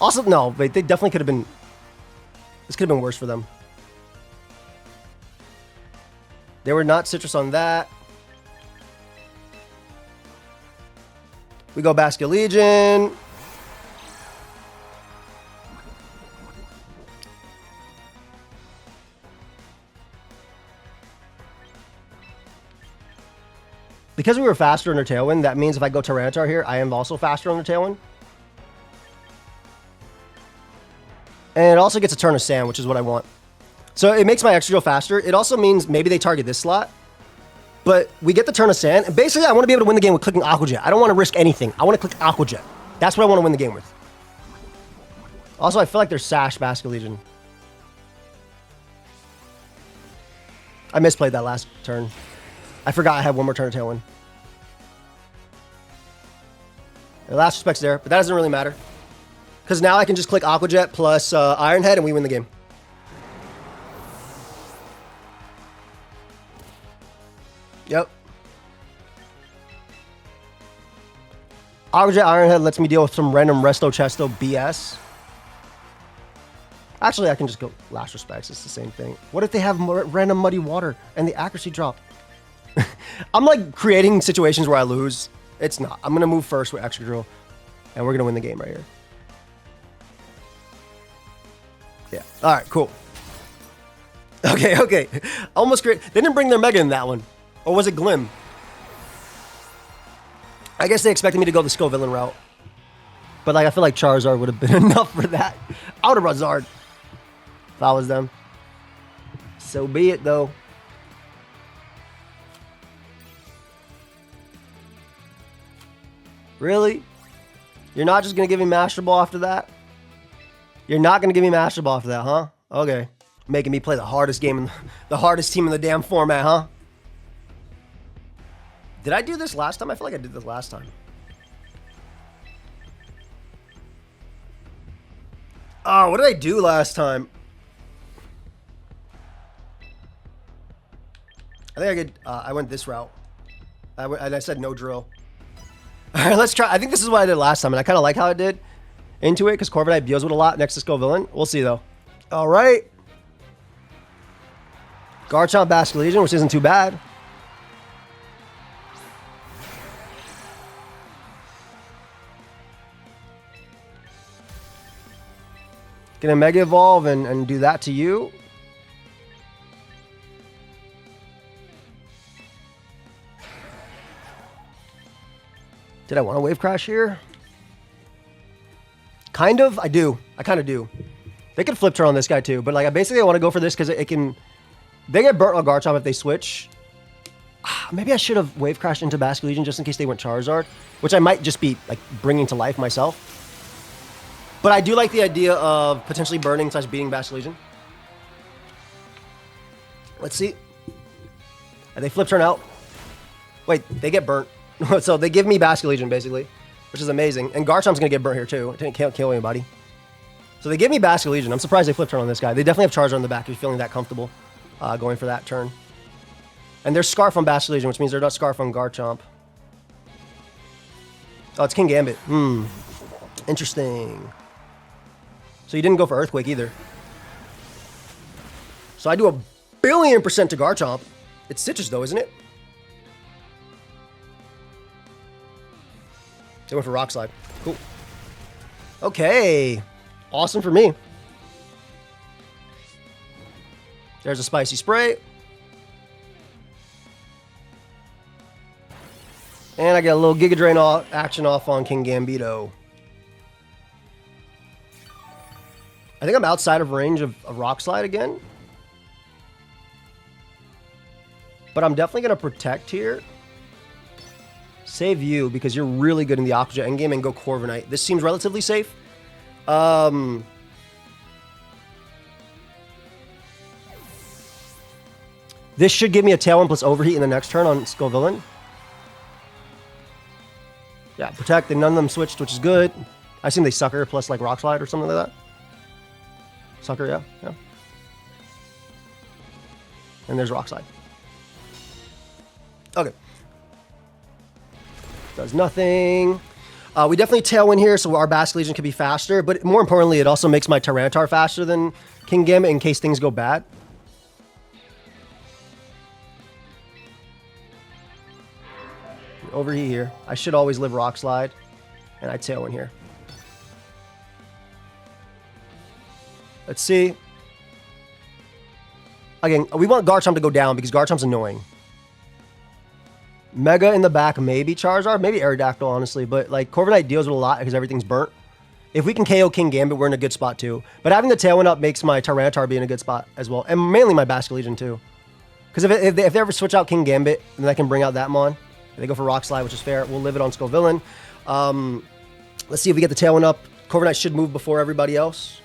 Also, no, wait, they definitely could have been... This could have been worse for them. They were not Citrus on that. We go Basket Legion. Because we were faster under Tailwind, that means if I go Tyranitar here, I am also faster under Tailwind. And it also gets a turn of Sand, which is what I want. So it makes my Excadrill faster. It also means maybe they target this slot. But we get the turn of Sand. And basically, I want to be able to win the game with clicking Aqua Jet. I don't want to risk anything. I want to click Aqua Jet. That's what I want to win the game with. Also, I feel like there's Sash Basket Legion. I misplayed that last turn. I forgot I had one more turn of Tailwind. The last respect's there, but that doesn't really matter. Because now I can just click Aqua Jet plus Iron Head and we win the game. Yep. Aqua Jet Iron Head lets me deal with some random Resto Chesto BS. Actually, I can just go Last Respects. It's the same thing. What if they have random Muddy Water and the accuracy drop? I'm like creating situations where I lose. It's not. I'm going to move first with Excadrill. And we're going to win the game right here. Yeah. All right, cool. Okay. Almost great. They didn't bring their Mega in that one. Or was it Glim? I guess they expected me to go the Scovillain route. But like, I feel like Charizard would have been enough for that. I would have run Zard if I was them. So be it, though. Really? You're not just going to give me Master Ball after that? You're not going to give me Master Ball after that, huh? Okay. Making me play the hardest game, the hardest team in the damn format, huh? Did I do this last time? I feel like I did this last time. Oh, what did I do last time? I think I could, I went this route. And I said no drill. All right, let's try. I think this is what I did last time, and I kind of like how I did into it, because Corviknight deals with a lot next to Scovillain. We'll see, though. All right. Garchomp Basket Legion, which isn't too bad. Gonna Mega Evolve and do that to you. Did I want a Wave Crash here? Kind of. I do. I kind of do. They could Flip Turn on this guy too, but like I basically want to go for this because it can. They get burnt on Garchomp if they switch. Maybe I should have Wave Crashed into Basket Legion just in case they went Charizard, which I might just be like bringing to life myself. But I do like the idea of potentially burning / beating Basket Legion. Let's see. Are they Flip Turn out? Wait, they get burnt. So they give me Basket Legion, basically, which is amazing. And Garchomp's going to get burnt here, too. It can't kill anybody. So they give me Basket Legion. I'm surprised they Flip Turn on this guy. They definitely have Charizard on the back if you're feeling that comfortable going for that turn. And there's Scarf on Basket Legion, which means they're not Scarf on Garchomp. Oh, it's King Gambit. Interesting. So you didn't go for Earthquake either. So I do 1,000,000,000% to Garchomp. It's Citrus, though, isn't it? They went for Rock Slide. Cool. Okay. Awesome for me. There's a Spicy Spray. And I got a little Giga Drain action off on King Gambito. I think I'm outside of range of a Rock Slide again. But I'm definitely going to Protect here. Save you because you're really good in the Aqua Jet endgame and go Corviknight. This seems relatively safe. This should give me a Tailwind plus Overheat in the next turn on Scovillain. Yeah, Protect, and none of them switched, which is good. I assume they Sucker plus like Rock Slide or something like that. Sucker, yeah. And there's Rock Slide. Okay. Does nothing. We definitely Tailwind here, so our Basket Legion could be faster, but more importantly, it also makes my Tyranitar faster than King Gambit in case things go bad. Overheat here. I should always live Rock Slide, and I Tailwind here. Let's see. Again, we want Garchomp to go down because Garchomp's annoying. Mega in the back, maybe Charizard, maybe Aerodactyl, honestly. But like Corviknight deals with a lot because everything's burnt. If we can KO King Gambit, we're in a good spot too. But having the Tailwind up makes my Tyranitar be in a good spot as well. And mainly my Basculegion too. Because if they ever switch out King Gambit, then I can bring out that Mon. If they go for Rock Slide, which is fair. We'll live it on Scovillain. Let's see if we get the Tailwind up. Corviknight should move before everybody else.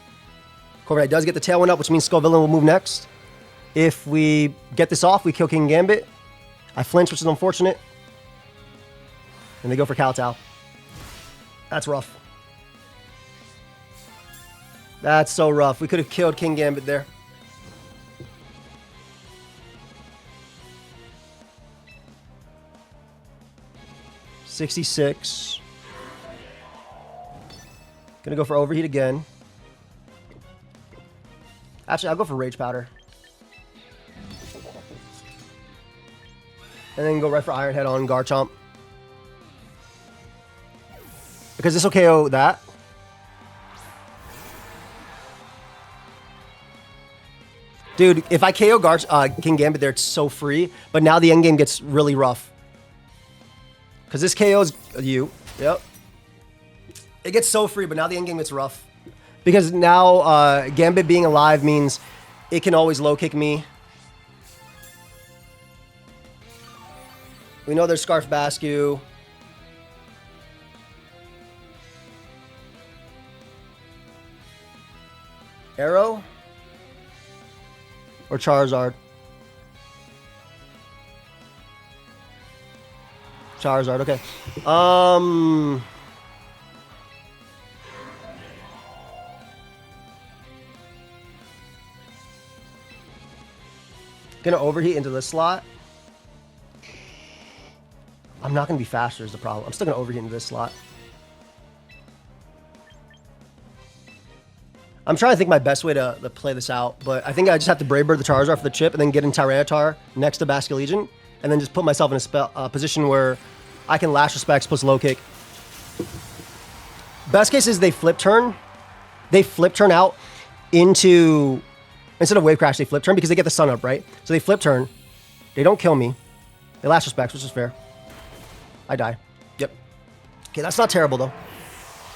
Corviknight does get the Tailwind up, which means Scovillain will move next. If we get this off, we kill King Gambit. I flinch, which is unfortunate. And they go for Kowtow. That's rough. That's so rough. We could have killed King Gambit there. $66. Gonna go for Overheat again. Actually, I'll go for Rage Powder. And then go right for Iron Head on Garchomp. Because this will KO that. Dude, if I KO King Gambit there, it's so free. But now the endgame gets really rough. Because this KO's you. Yep. It gets so free, but now the endgame gets rough. Because now Gambit being alive means it can always low kick me. We know there's Scarf Bascu. Arrow? Or Charizard? Charizard, okay. Gonna overheat into this slot. I'm not gonna be faster is the problem. I'm still gonna overheat into this slot. I'm trying to think my best way to play this out, but I think I just have to Brave Bird the Charizard for the chip and then get in Tyranitar next to Basculegion and then just put myself in a position where I can Lash Respects plus Low Kick. Best case is they flip turn. They flip turn out into... Instead of Wave Crash, they flip turn because they get the sun up, right? So they flip turn. They don't kill me. They Lash Respects, which is fair. I die. Yep. Okay, that's not terrible, though.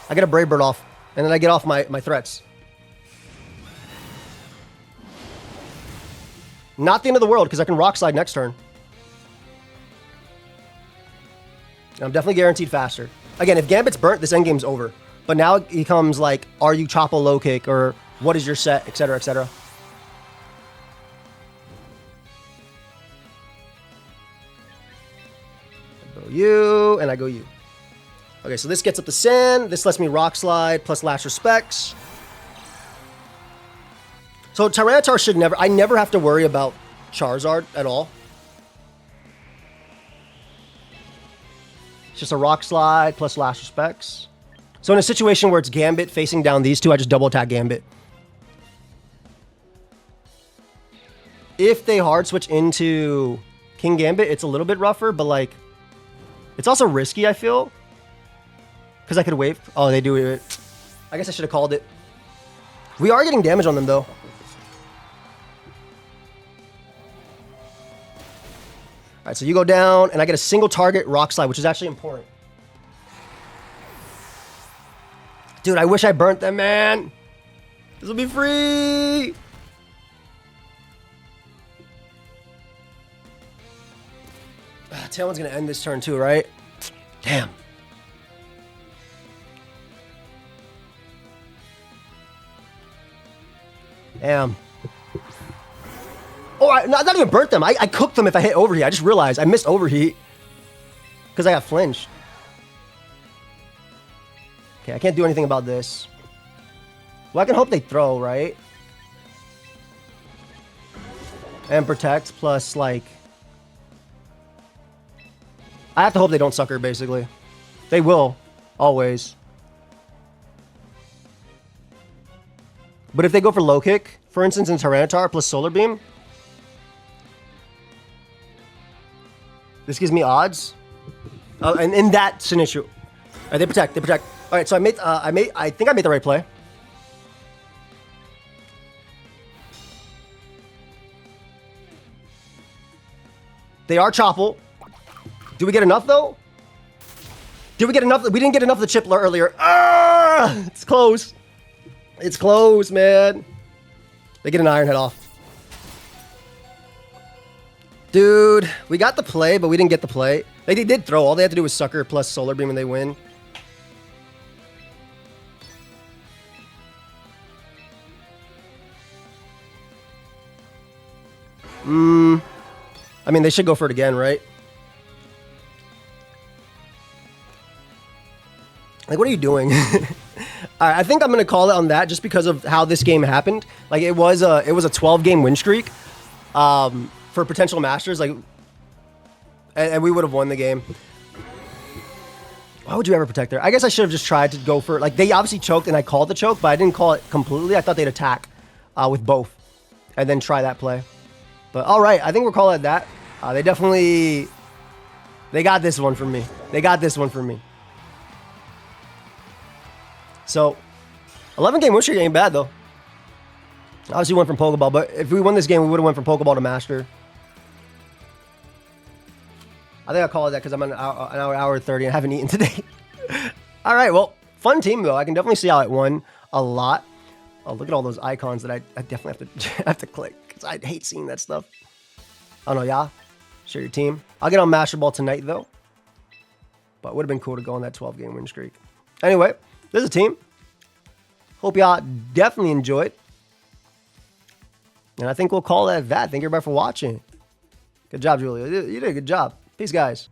I get a Brave Bird off, and then I get off my threats. Not the end of the world, because I can Rock Slide next turn. And I'm definitely guaranteed faster. Again, if Gambit's burnt, this endgame's over. But now it becomes like, are you Choppa Low Kick, or what is your set, etc., etc. I go you, and I go you. Okay, so this gets up the Sand. This lets me Rock Slide plus Lash Respects. So Tyranitar should never... I never have to worry about Charizard at all. It's just a Rock Slide plus Lash Respects. So in a situation where it's Gambit facing down these two, I just double attack Gambit. If they hard switch into King Gambit, it's a little bit rougher, but like... It's also risky, I feel. Because I could wave. Oh, they do it. I guess I should have called it. We are getting damage on them, though. All right, so you go down, and I get a single target Rock Slide, which is actually important. Dude, I wish I burnt them, man. This will be free. Tailwind's going to end this turn, too, right? Damn. Damn. Oh, I not even burnt them. I cooked them if I hit Overheat. I just realized I missed Overheat because I got flinched. Okay, I can't do anything about this. Well, I can hope they throw, right? And Protect plus, like... I have to hope they don't sucker, basically. They will. Always. But if they go for Low Kick, for instance, in Tyranitar plus Solar Beam... This gives me odds. And in that scenario, they protect. They protect. All right, so I think I made the right play. They are Chopple. Did we get enough, though? Did we get enough? We didn't get enough of the chip earlier. Ah! It's close. It's close, man. They get an Iron Head off. Dude, we got the play, but we didn't get the play. Like, they did throw. All they had to do was Sucker plus Solar Beam and they win. I mean, they should go for it again, right? Like, what are you doing? All right, I think I'm gonna call it on that just because of how this game happened. Like, it was a 12-game win streak for potential masters. Like, and we would have won the game. Why would you ever protect there? I guess I should have just tried to go for, like, they obviously choked and I called the choke, but I didn't call it completely. I thought they'd attack with both and then try that play. But all right, I think we're calling it that. They definitely, they got this one from me. They got this one from me. So, 11-game win streak ain't bad, though. Obviously, we went from Pokeball, but if we won this game, we would have went from Pokeball to Master. I think I'll call it that because I'm an hour 30 and I haven't eaten today. All right, well, fun team, though. I can definitely see how it won a lot. Oh, look at all those icons that I definitely have to click because I hate seeing that stuff. I don't know, yeah. Share your team. I'll get on Master Ball tonight, though. But it would have been cool to go on that 12-game win streak. Anyway, this is a team. Hope y'all definitely enjoyed. And I think we'll call that that. Thank you everybody for watching. Good job, Giulio. You did a good job. Peace, guys.